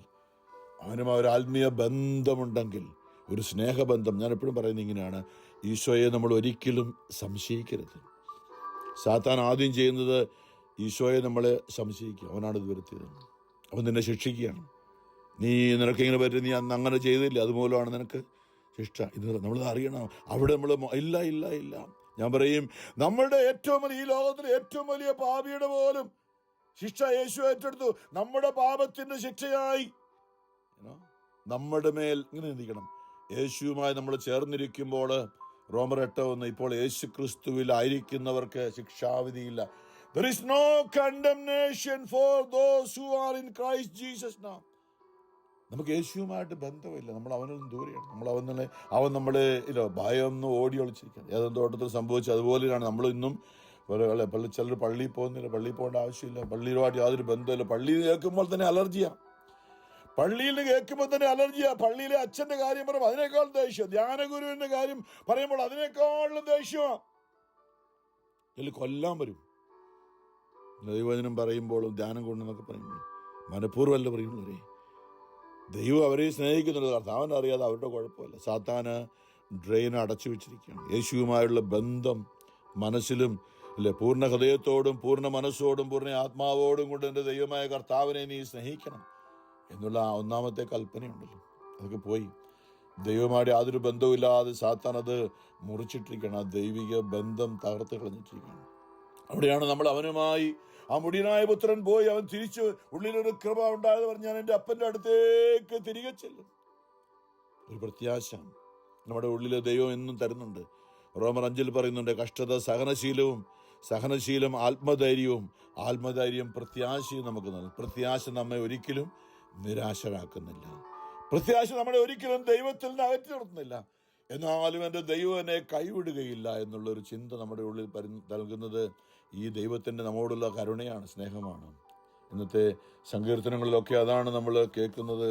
അവനുമായി ഒരു ആത്മീയ ബന്ധമുണ്ടെങ്കിൽ, ഒരു സ്നേഹബന്ധം. ഞാൻ എപ്പോഴും പറയുന്നത് ഇങ്ങനെയാണ്, ഈശോയെ നമ്മൾ ഒരിക്കലും സംശയിക്കരുത്. സാത്താൻ ആദ്യം ചെയ്യുന്നത് ഈശോയെ നമ്മളെ സംശയിക്കുക. അവനാണ് ഇത് വരുത്തിയത്. അവൻ നിന്നെ ശിക്ഷിക്കുകയാണ്. നിനക്കിങ്ങനെ പറ്റും, നീ അന്ന് അങ്ങനെ ചെയ്തില്ല, അതുമൂലമാണ് നിനക്ക് ശിക്ഷ. ഇത് നമ്മൾ അറിയണം. അവിടെ നമ്മൾ ഇല്ല. ഞാൻ പറയും, നമ്മളുടെ ഈ ലോകത്തിലെ ഏറ്റവും വലിയ പാപിയുടെ പോലും ശിക്ഷ യേശു ഏറ്റെടുത്തു. നമ്മുടെ പാപത്തിന്റെ ശിക്ഷയായി നമ്മുടെ മേൽ ഇങ്ങനെ ചിന്തിക്കണം. യേശുവുമായി നമ്മൾ ചേർന്നിരിക്കുമ്പോൾ റോമർ 8:1, ഇപ്പോൾ യേശു ക്രിസ്തുവിൽ ആയിരിക്കുന്നവർക്ക് ശിക്ഷാവിധിയില്ല. There is no condemnation for those who are in Christ Jesus now. നമുക്ക് യേശുവുമായിട്ട് ബന്ധമില്ല. നമ്മൾ അവനിൽ നിന്ന് ദൂരെയാണ്. അവൻ നമ്മളെ ഭയം ഓടി ഒളിച്ചിരിക്കുകയാണ്. ഏതെങ്കിലും തോട്ടത്തിൽ സംഭവിച്ചു അതുപോലെയാണ് നമ്മൾ ഇന്നും. ചിലർ പള്ളിയിൽ പോകുന്നില്ല, പള്ളിയിൽ പോകേണ്ട ആവശ്യമില്ല, പള്ളിയുമായിട്ട് യാതൊരു ബന്ധമില്ല. പള്ളിയിൽ കേൾക്കുമ്പോൾ തന്നെ അലർജിയാണ്. പള്ളിയിലെ അച്ഛന്റെ കാര്യം പറയുമ്പോൾ അതിനേക്കാൾ ദേഷ്യം, ധ്യാനഗുരുവിന്റെ കാര്യം പറയുമ്പോൾ അതിനേക്കാളും ദേഷ്യമാണ്. ഇതിൽ കൊല്ലാൻ വരും. ദൈവവചനം പറയുമ്പോഴും ധ്യാനം കൊണ്ടെന്നൊക്കെ പറയുമ്പോൾ മനഃപൂർവ്വമല്ല പറയുന്നവരെ. ദൈവം അവരെ സ്നേഹിക്കുന്നുണ്ട്. കർത്താവിനെ അറിയാതെ അവരുടെ കുഴപ്പമില്ല. സാത്താന് ഡ്രെയിൻ അടച്ചു വെച്ചിരിക്കുകയാണ്. യേശുവുമായുള്ള ബന്ധം മനസ്സിലും പൂർണ്ണ ഹൃദയത്തോടും പൂർണ്ണ മനസ്സോടും പൂർണ്ണ ആത്മാവോടും കൊണ്ട് എൻ്റെ ദൈവമായ കർത്താവിനെ നീ സ്നേഹിക്കണം എന്നുള്ള ഒന്നാമത്തെ കൽപ്പനയുണ്ടല്ലോ, അതൊക്കെ പോയി. ദൈവമായിട്ട് യാതൊരു ബന്ധവുമില്ലാതെ സാത്താൻ അത് മുറിച്ചിട്ടിരിക്കുകയാണ്. ആ ദൈവിക ബന്ധം തകർത്ത് കളഞ്ഞിട്ടിരിക്കുകയാണ്. അവിടെയാണ് നമ്മൾ അവനുമായി, ആ മുടിയനായ പുത്രൻ പോയി, അവൻ തിരിച്ചു ഉള്ളിലൊരു കൃപ ഉണ്ടായത് പറഞ്ഞ് ഞാൻ എൻ്റെ അപ്പൻ്റെ അടുത്തേക്ക് തിരികെ ചെല്ലും. ഒരു പ്രത്യാശ നമ്മുടെ ഉള്ളിൽ ദൈവം എന്നും തരുന്നുണ്ട്. റോമർ 5 പറയുന്നുണ്ട്, കഷ്ടത സഹനശീലം ആത്മധൈര്യം പ്രത്യാശയും നമുക്ക് നൽകും. പ്രത്യാശ നമ്മെ ഒരിക്കലും നിരാശരാക്കുന്നില്ല. പ്രത്യാശ നമ്മളെ ഒരിക്കലും ദൈവത്തിൽ നിന്ന് അകറ്റി നിർത്തുന്നില്ല. എന്നാലും എൻ്റെ ദൈവം എന്നെ കൈവിടുകയില്ല എന്നുള്ളൊരു ചിന്ത നമ്മുടെ ഉള്ളിൽ നൽകുന്നത് ഈ ദൈവത്തിൻ്റെ നമ്മോടുള്ള കരുണയാണ്, സ്നേഹമാണ്. ഇന്നത്തെ സങ്കീർത്തനങ്ങളിലൊക്കെ അതാണ് നമ്മൾ കേൾക്കുന്നത്.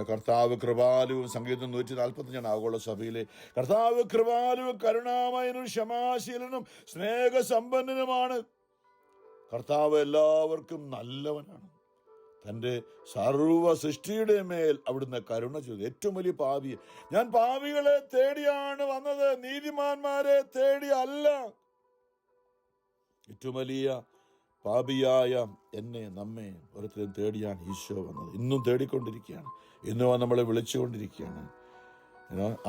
കർത്താവ് കൃപാലുവും, സംഗീതം 145 ആഗോള സഭയിലെ കർത്താവ് കൃപാലുവും കരുണാമയനും ക്ഷമാശീലനും സ്നേഹസമ്പന്നനുമാണ്. കർത്താവ് എല്ലാവർക്കും നല്ലവനാണ്. തൻ്റെ സർവ സൃഷ്ടിയുടെ മേൽ അവിടുന്ന് കരുണ ചെയ്തു. ഏറ്റവും വലിയ പാപി, ഞാൻ പാപികളെ തേടിയാണ് വന്നത്, നീതിമാന്മാരെ തേടി അല്ല. ഏറ്റവും വലിയ പാപിയായ നമ്മെ ഓരോരുത്തരും തേടിയാണ് ഈശോ വന്നത്. ഇന്നും തേടിക്കൊണ്ടിരിക്കുകയാണ്. ഇന്നും നമ്മളെ വിളിച്ചുകൊണ്ടിരിക്കുകയാണ്.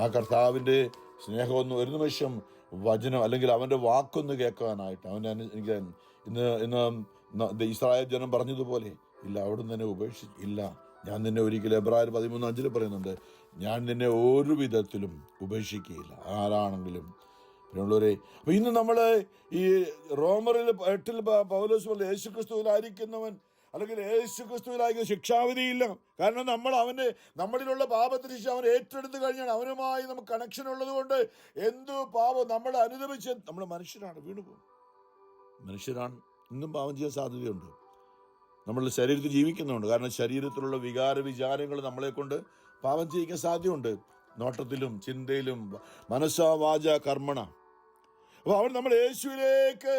ആ കർത്താവിൻ്റെ സ്നേഹമൊന്നും ഒരു നിമിഷം വചനം അല്ലെങ്കിൽ അവൻ്റെ വാക്കൊന്ന് കേൾക്കാനായിട്ട് എനിക്ക് ഇന്ന് ഇസ്രായേൽ ജനം പറഞ്ഞതുപോലെ ഇല്ല, അവിടുന്ന് തന്നെ ഉപേക്ഷിച്ചില്ല. ഞാൻ നിന്നെ ഒരിക്കലും എബ്രായർ 13:5 പറയുന്നുണ്ട്, ഞാൻ നിന്നെ ഒരു വിധത്തിലും ഉപേക്ഷിക്കുകയില്ല, ആരാണെങ്കിലും. പിന്നെയുള്ളവരെ, അപ്പൊ ഇന്ന് നമ്മള് ഈ റോമറിൽ 8 പൗലോസ് പോലെ യേശുക്രിസ്തുവിലായിരിക്കുന്നവൻ അല്ലെങ്കിൽ യേശുക്രിസ്തുവിലായിരിക്കും ശിക്ഷാവിധിയില്ല. കാരണം നമ്മളിലുള്ള പാപത്തിന് ശിക്ഷ അവൻ ഏറ്റെടുത്ത് കഴിഞ്ഞാണ്. അവനുമായി നമുക്ക് കണക്ഷൻ ഉള്ളത് കൊണ്ട് എന്തു പാപം നമ്മളെ അനുദപിച്ച്, നമ്മൾ മനുഷ്യരാണ്, വീണുപോകും. മനുഷ്യരാണ്, ഇന്നും പാപം ചെയ്യാൻ സാധ്യതയുണ്ട്. നമ്മൾ ശരീരത്തിൽ ജീവിക്കുന്നുണ്ട്. കാരണം ശരീരത്തിലുള്ള വിചാരങ്ങൾ നമ്മളെ കൊണ്ട് പാപം ചെയ്യിക്കാൻ സാധ്യതയുണ്ട്. നോട്ടത്തിലും ചിന്തയിലും മനസ്സാ വാച കർമ്മണ. അപ്പൊ നമ്മൾ യേശുവിലേക്ക്,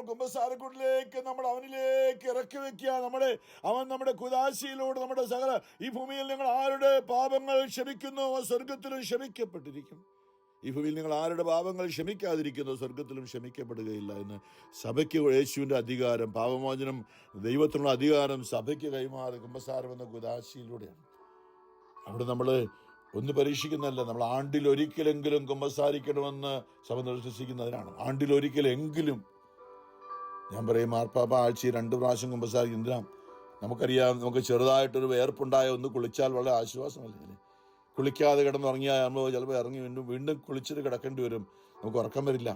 കുമ്പസാരക്കൂട്ടിലേക്ക് നമ്മൾ അവനിലേക്ക് ഇറക്കി വെക്കുക. അവൻ നമ്മുടെ കുദാശയിലൂടെ നമ്മുടെ സകല ഈ ഭൂമിയിൽ നിങ്ങൾ ആരുടെ പാപങ്ങൾ ക്ഷമിക്കുന്നു സ്വർഗത്തിലും ക്ഷമിക്കപ്പെട്ടിരിക്കും. ഈ ഭൂമിയിൽ നിങ്ങൾ ആരുടെ പാപങ്ങൾ ക്ഷമിക്കാതിരിക്കുന്നു സ്വർഗത്തിലും ക്ഷമിക്കപ്പെടുകയില്ല എന്ന് സഭയ്ക്ക് യേശുവിൻ്റെ അധികാരം, പാപമോചനം ദൈവത്തിനുള്ള അധികാരം സഭയ്ക്ക് കൈമാറി കുമ്പസാരം എന്ന കുദാശയിലൂടെയാണ്. അവിടെ നമ്മൾ ഒന്ന് പരീക്ഷിക്കുന്നതല്ല, നമ്മൾ ആണ്ടിലൊരിക്കലെങ്കിലും കുമ്പസാരിക്കണമെന്ന് സഭ നിർദ്ദേശിക്കുന്നതിനാണ്. ആണ്ടിലൊരിക്കലെങ്കിലും. ഞാൻ പറയും, മാർപ്പാപ്പ ആഴ്ചയിൽ 2 പ്രാവശ്യം കുമ്പസാരിക്കും. എന്തിനാ? നമുക്കറിയാം, നമുക്ക് ചെറുതായിട്ടൊരു വേർപ്പുണ്ടായ ഒന്ന് കുളിച്ചാൽ വളരെ ആശ്വാസമല്ലേ. കുളിക്കാതെ കിടന്നുറങ്ങിയാൽ നമ്മൾ ചിലപ്പോൾ ഇറങ്ങി വീണ്ടും കുളിച്ചിട്ട് കിടക്കേണ്ടി വരും, നമുക്ക് ഉറക്കം വരില്ല.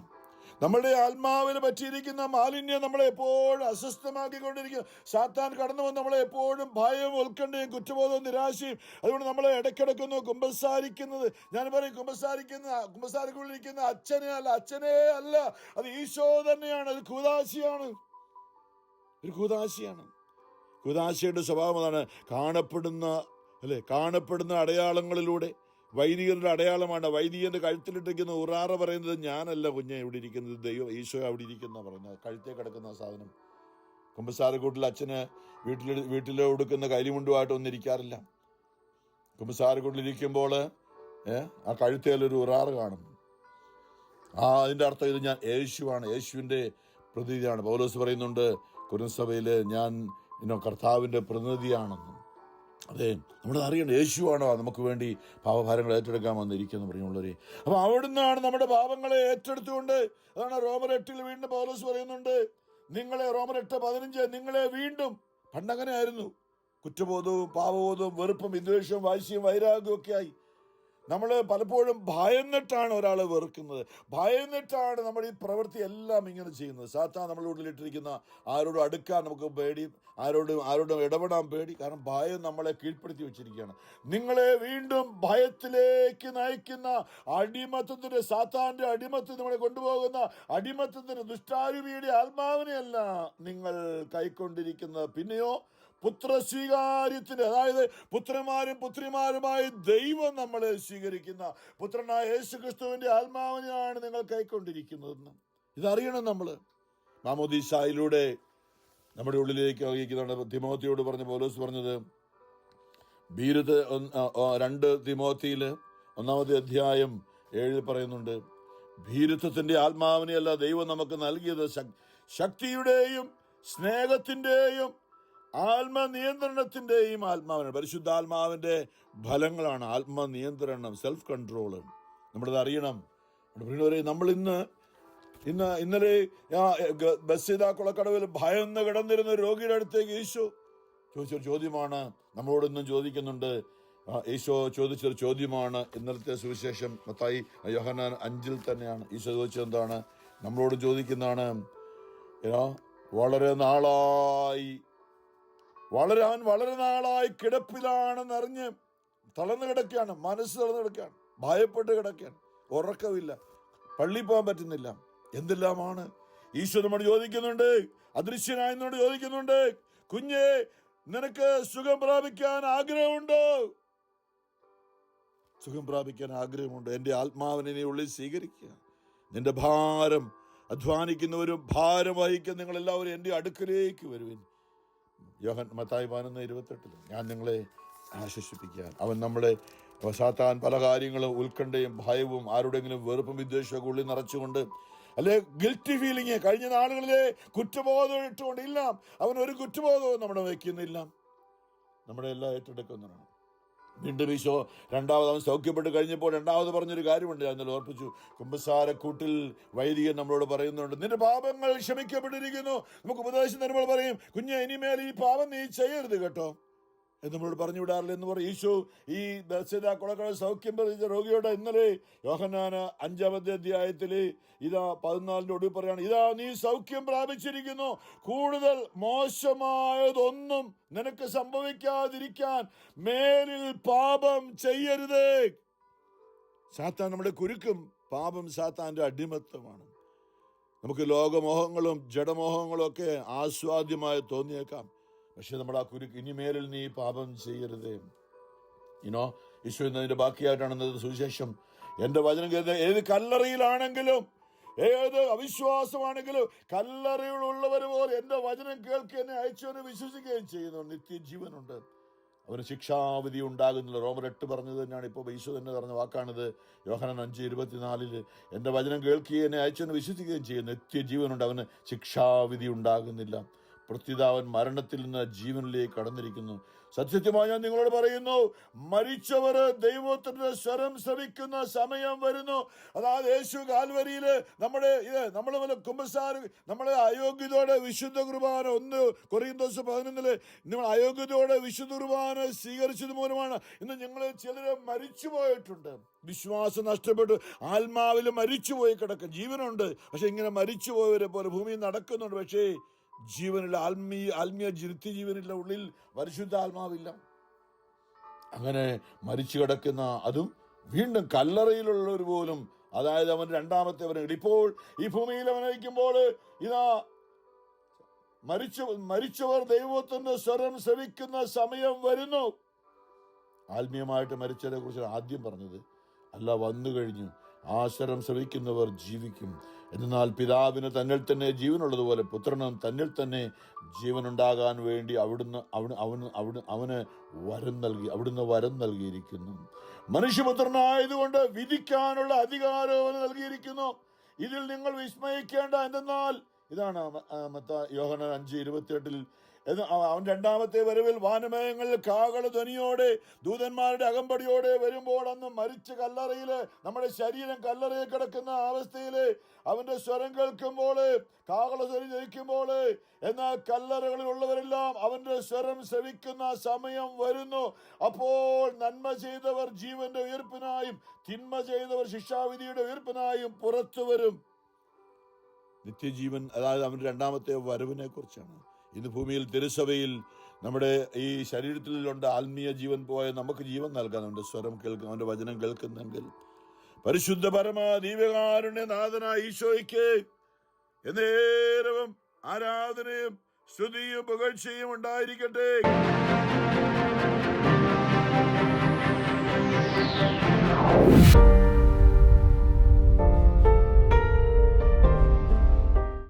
നമ്മളുടെ ആത്മാവിന് പറ്റിയിരിക്കുന്ന മാലിന്യം നമ്മളെ എപ്പോഴും അസ്വസ്ഥമാക്കിക്കൊണ്ടിരിക്കുന്നു. സാത്താൻ കടന്നു വന്ന് നമ്മളെ എപ്പോഴും ഭയവും ഉത്കണ്ഠയും കുറ്റബോധവും നിരാശയും. അതുകൊണ്ട് നമ്മളെ ഇടയ്ക്കിടയ്ക്കൊന്ന് കുമ്പസാരിക്കുന്നത്, ഞാൻ പറയും കുമ്പസാരിക്കൊണ്ടിരിക്കുന്ന അച്ഛനെ അല്ല, അത് ഈശോ തന്നെയാണ്. അത് കൂദാശിയാണ്, ഒരു കൂദാശിയാണ്. കൂദാശിയുടെ സ്വഭാവം അതാണ്. കാണപ്പെടുന്ന അടയാളങ്ങളിലൂടെ. വൈദികരുടെ അടയാളമാണ്. വൈദികന്റെ കഴുത്തിലിട്ടിരിക്കുന്ന ഉറാറ പറയുന്നത് ഞാനല്ല കുഞ്ഞെ ഇവിടെ ഇരിക്കുന്നത്, ദൈവം ഈശോ അവിടെ ഇരിക്കുന്ന പറയുന്നത്. കഴുത്തേ കിടക്കുന്ന സാധനം. കുമ്പസാരക്കൂട്ടിൽ അച്ഛന് വീട്ടിൽ ഉടുക്കുന്ന കരിമുണ്ടുമായിട്ട് ഒന്നും ഇരിക്കാറില്ല. കുമ്പസാരക്കൂട്ടിലിരിക്കുമ്പോൾ ആ കഴുത്തേലൊരു ഉറാറ് കാണും. അതിൻ്റെ അർത്ഥം ഇത് ഞാൻ യേശുവാണ്, യേശുവിൻ്റെ പ്രതിനിധിയാണ്. പൗലോസ് പറയുന്നുണ്ട് കൊരിന്ത്യസഭയിൽ ഞാൻ കർത്താവിൻ്റെ പ്രതിനിധിയാണെന്നും. അതെ, നമ്മൾ അറിയണം യേശുവാണോ നമുക്ക് വേണ്ടി പാപഭാരങ്ങൾ ഏറ്റെടുക്കാൻ വന്നിരിക്കുന്നു പ്രിയമുള്ളവരെ. അപ്പം അവിടുന്നാണ് നമ്മുടെ പാപങ്ങളെ ഏറ്റെടുത്തുകൊണ്ട്, അതാണ് റോമർ 8 വീണ്ടും പൗലോസ് പറയുന്നുണ്ട്, റോമർ 8:15 നിങ്ങളെ വീണ്ടും, പണ്ടങ്ങനെ ആയിരുന്നു, കുറ്റബോധവും പാപബോധവും വെറുപ്പും വിദ്വേഷവും വാശിയും വൈരാഗ്യവും ഒക്കെ ആയി. നമ്മൾ പലപ്പോഴും ഭയന്നിട്ടാണ് ഒരാളെ വെറുക്കുന്നത്, ഭയന്നിട്ടാണ് നമ്മൾ ഈ പ്രവൃത്തി എല്ലാം ഇങ്ങനെ ചെയ്യുന്നത്. സാത്താൻ നമ്മുടെ ഉള്ളിലിട്ടിരിക്കുന്ന ആരോടും അടുക്കാൻ നമുക്ക് പേടി, ആരോടും ഇടപെടാൻ പേടി. കാരണം ഭയം നമ്മളെ കീഴ്പ്പെടുത്തി വെച്ചിരിക്കുകയാണ്. നിങ്ങളെ വീണ്ടും ഭയത്തിലേക്ക് നയിക്കുന്ന അടിമത്തത്തിന്, സാത്താന്റെ അടിമത്തിന് നമ്മളെ കൊണ്ടുപോകുന്ന അടിമത്തത്തിന്, ദുഷ്ടാരൂപിയുടെ ആത്മാവിനെയല്ല നിങ്ങൾ കൈക്കൊണ്ടിരിക്കുന്നത്, പിന്നെയോ പുത്രസ്വീകാര്യത്തിന്, അതായത് പുത്രന്മാരും പുത്രിമാരുമായി ദൈവം നമ്മളെ സ്വീകരിക്കുന്ന പുത്രനായ യേശുക്രിസ്തുവിന്റെ ആത്മാവിനെയാണ് നിങ്ങൾ കൈക്കൊണ്ടിരിക്കുന്നതെന്ന്. ഇതറിയണം നമ്മൾ. മാമോദീസായിലൂടെ നമ്മുടെ ഉള്ളിലേക്ക് വഹിക്കുന്നുണ്ട്. തിമോത്തിയോട് പറഞ്ഞ പൗലോസ് പറഞ്ഞത് 2 തിമോത്തിയിൽ 1-ാം പറയുന്നുണ്ട്, ഭീരുത്വത്തിന്റെ ആത്മാവിനെയല്ല ദൈവം നമുക്ക് നൽകിയത്, ശക്തിയുടെയും സ്നേഹത്തിന്റെയും ആത്മനിയന്ത്രണത്തിന്റെയും ആത്മാവിനാണ്. പരിശുദ്ധാത്മാവിന്റെ ഫലങ്ങളാണ് ആത്മനിയന്ത്രണം, സെൽഫ് കൺട്രോള്. നമ്മളിത് അറിയണം. നമ്മൾ ഇന്നലെ ബസ്സിദ കുളക്കടവിൽ ഭയന്ന് കിടന്നിരുന്ന രോഗിയുടെ അടുത്തേക്ക് ഈശോ ചോദിച്ചൊരു ചോദ്യമാണ്, നമ്മളോടൊന്നും ചോദിക്കുന്നുണ്ട്. ഈശോ ചോദിച്ചൊരു ചോദ്യമാണ്. ഇന്നലത്തെ സുവിശേഷം മത്തായി യോഹന്നാൻ 5 തന്നെയാണ്. ഈശോ ചോദിച്ചത് എന്താണ്? നമ്മളോട് ചോദിക്കുന്നതാണ്. വളരെ നാളായി കിടപ്പിലാണെന്നറിഞ്ഞ് തളർന്നു കിടക്കുകയാണ്, മനസ്സ് തളർന്നു കിടക്കുകയാണ്, ഭയപ്പെട്ട് കിടക്കുകയാണ്, ഉറക്കമില്ല, പള്ളിയിൽ പോകാൻ പറ്റുന്നില്ല. എന്തെല്ലാമാണ് ഈശോ നമ്മോട് ചോദിക്കുന്നുണ്ട്, അദൃശ്യനായെന്നോട് ചോദിക്കുന്നുണ്ട്, കുഞ്ഞേ നിനക്ക് സുഖം പ്രാപിക്കാൻ ആഗ്രഹമുണ്ടോ? സുഖം പ്രാപിക്കാൻ ആഗ്രഹമുണ്ട്, എൻ്റെ ആത്മാവിനെ നീ ഉള്ളിൽ സ്വീകരിക്കുക. നിന്റെ ഭാരം അധ്വാനിക്കുന്നവരും ഭാരം വഹിക്കുന്ന നിങ്ങളെല്ലാവരും എൻ്റെ അടുക്കലേക്ക് വരുവിൻ. മത്തായി 11:28 ഞാൻ നിങ്ങളെ ആശ്വസിപ്പിക്കാൻ. അവൻ നമ്മളെ സാത്താൻ പല കാര്യങ്ങളും ഉത്കണ്ഠയും ഭയവും ആരുടെങ്കിലും വെറുപ്പും വിദ്വേഷമൊക്കെ ഉള്ളിൽ നിറച്ചുകൊണ്ട്, അല്ലെ ഗിൽറ്റി ഫീലിംഗ്, കഴിഞ്ഞ നാളുകളിലെ കുറ്റബോധം ഇട്ടുകൊണ്ടില്ല, അവൻ ഒരു കുറ്റബോധവും നമ്മുടെ വയ്ക്കുന്നില്ല, നമ്മുടെ എല്ലാം ഏറ്റെടുക്കുന്നതാണ്. വീണ്ടും ഈശോ അവൻ സൗഖ്യപ്പെട്ട് കഴിഞ്ഞപ്പോൾ രണ്ടാമത് പറഞ്ഞൊരു കാര്യമുണ്ട്, ഞാൻ ഇന്നലെ ഓർപ്പിച്ചു. കുമ്പസാരക്കൂട്ടിൽ വൈദികൻ നമ്മളോട് പറയുന്നുണ്ട്, നിന്റെ പാപങ്ങൾ ക്ഷമിക്കപ്പെട്ടിരിക്കുന്നു. നമുക്ക് ഉപദേശം തരുമ്പോൾ പറയും, കുഞ്ഞെ ഇനിമേൽ ഈ പാപം നീ ചെയ്യരുത് കേട്ടോ നമ്മളോട് പറഞ്ഞു വിടാറില്ല എന്ന് പറയും. ഈശോ ഈ ബെത്സേദ കുളക്കടവിൽ സൗഖ്യം പ്രാപിച്ച രോഗിയോട് ഇന്നലെ യോഹന്നാൻ 5-ാം ഇതാ 14 ഒടുവിൽ പറയാണ്, ഇതാ നീ സൗഖ്യം പ്രാപിച്ചിരിക്കുന്നു, കൂടുതൽ മോശമായതൊന്നും നിനക്ക് സംഭവിക്കാതിരിക്കാൻ മേലിൽ പാപം ചെയ്യരുത്. സാത്താൻ നമ്മുടെ കുരുക്കും, പാപം സാത്താന്റെ അടിമത്തമാണ്. നമുക്ക് ലോകമോഹങ്ങളും ജഡമോഹങ്ങളും ഒക്കെ ആസ്വാദ്യമായി തോന്നിയേക്കാം, പക്ഷെ നമ്മുടെ ആ കുരുക്ക്, ഇനിമേലിൽ നീ പാപം ചെയ്യരുതേ. ഈശോ എന്നതിന്റെ ബാക്കിയായിട്ടാണ് സുവിശേഷം. എന്റെ വചനം കേൾക്കുക, ഏത് കല്ലറയിലാണെങ്കിലും ഏത് അവിശ്വാസമാണെങ്കിലും കല്ലറയിലുള്ളവർ പോലെ എന്റെ വചനം കേൾക്കുക, എന്നെ അയച്ചവനെ വിശ്വസിക്കുകയും ചെയ്യുന്നു, നിത്യജീവനുണ്ട്, അവന് ശിക്ഷാവിധി ഉണ്ടാകുന്നില്ല. റോമർ 8 പറഞ്ഞത് തന്നെയാണ്. ഇപ്പോൾ ഈശോ തന്നെ പറഞ്ഞ വാക്കാണിത്. യോഹന്നാൻ 5:24 എന്റെ വചനം കേൾക്കുകയും എന്നെ അയച്ചവനെ വിശ്വസിക്കുകയും ചെയ്യും, നിത്യജീവനുണ്ട്, അവന് ശിക്ഷാവിധി ഉണ്ടാകുന്നില്ല. പ്രത്യുത അവൻ മരണത്തിൽ നിന്ന് ജീവനിലേക്ക് കടന്നിരിക്കുന്നു. സത്യമായി ഞാൻ നിങ്ങളോട് പറയുന്നു, മരിച്ചവർ ദൈവത്തിന്റെ സ്വരം ശ്രവിക്കുന്ന സമയം വരുന്നു. അതായത് യേശു കാൽവരിയില് നമ്മള് കുമ്പസാര നമ്മളെ അയോഗ്യതയോടെ വിശുദ്ധ കുർബാന 1 കൊറിന്തോസ് 11 നിങ്ങൾ അയോഗ്യതയോടെ വിശുദ്ധ കുർബാന സ്വീകരിച്ചത് മൂലമാണ് ഇന്ന് ഞങ്ങൾ ചിലര് മരിച്ചു പോയിട്ടുണ്ട്. വിശ്വാസം നഷ്ടപ്പെട്ടു, ആത്മാവിൽ മരിച്ചുപോയി കിടക്കും. ജീവനുണ്ട്, പക്ഷെ ഇങ്ങനെ മരിച്ചുപോയവരെ പോലെ ഭൂമിയിൽ നടക്കുന്നുണ്ട്. പക്ഷേ ജീവനില്ല, ആത്മീയ നിത്യജീവനില്ല, ഉള്ളിൽ പരിശുദ്ധാത്മാവില്ല. അങ്ങനെ മരിച്ചു കിടക്കുന്ന, അതും വീണ്ടും കല്ലറയിലുള്ളവർ പോലും, അതായത് അവൻ രണ്ടാമത്തെ വരങ്ങൾ. ഇപ്പോൾ ഈ ഭൂമിയിൽ അവനയിക്കുമ്പോൾ ഇതാ മരിച്ചവർ ദൈവത്തിന്റെ സ്വരം ശ്രവിക്കുന്ന സമയം വരുന്നു. ആത്മീയമായിട്ട് മരിച്ചതിനെ കുറിച്ച് ആദ്യം പറഞ്ഞത് അല്ല, വന്നു കഴിഞ്ഞു. ആ സ്വരം ശ്രവിക്കുന്നവർ ജീവിക്കും. എന്നാൽ പിതാവിന് തന്നിൽ തന്നെ ജീവനുള്ളതുപോലെ പുത്രനും തന്നിൽ തന്നെ ജീവനുണ്ടാകാൻ വേണ്ടി അവന് വരം നൽകിയിരിക്കുന്നു. മനുഷ്യപുത്രനായതുകൊണ്ട് വിധിക്കാനുള്ള അധികാരം അവന് നൽകിയിരിക്കുന്നു. ഇതിൽ നിങ്ങൾ വിസ്മയിക്കേണ്ട. എന്തെന്നാൽ ഇതാണ് യോഹന്നാൻ 5:28 അവൻ രണ്ടാമത്തെ വരവിൽ വാനമേഘങ്ങളിൽ കാഹള ധ്വനിയോടെ ദൂതന്മാരുടെ അകമ്പടിയോടെ വരുമ്പോൾ, അന്ന് മരിച്ച കല്ലറയില് നമ്മുടെ ശരീരം കല്ലറയിൽ കിടക്കുന്ന അവസ്ഥയില് അവന്റെ സ്വരം കേൾക്കുമ്പോൾ, കാഹള ധ്വനി ജയിക്കുമ്പോൾ, എന്നാൽ കല്ലറകളിൽ ഉള്ളവരെല്ലാം അവന്റെ സ്വരം ശ്രവിക്കുന്ന സമയം വരുന്നു. അപ്പോൾ നന്മ ചെയ്തവർ ജീവന്റെ ഉയർപ്പിനായും തിന്മ ചെയ്തവർ ശിക്ഷാവിധിയുടെ ഉയർപ്പിനായും പുറത്തു വരും. നിത്യജീവൻ, അതായത് അവന്റെ രണ്ടാമത്തെ വരവിനെ കുറിച്ചാണ്. ഇന്ന് ഭൂമിയിൽ തിരുസഭയിൽ നമ്മുടെ ഈ ശരീരത്തിലുണ്ട് ആത്മീയ ജീവൻ പോയ നമുക്ക് ജീവൻ നൽകാൻ അവന്റെ സ്വരം കേൾക്കും, അവന്റെ വചനം കേൾക്കുന്നെങ്കിൽ പരിശുദ്ധ പരമ ദീപകാരുണ്യ നാഥനായ ഈശോയ്ക്ക് എന്നേരവും ആരാധനയും സ്തുതിയും പുകഴ്ചയും ഉണ്ടായിരിക്കട്ടെ.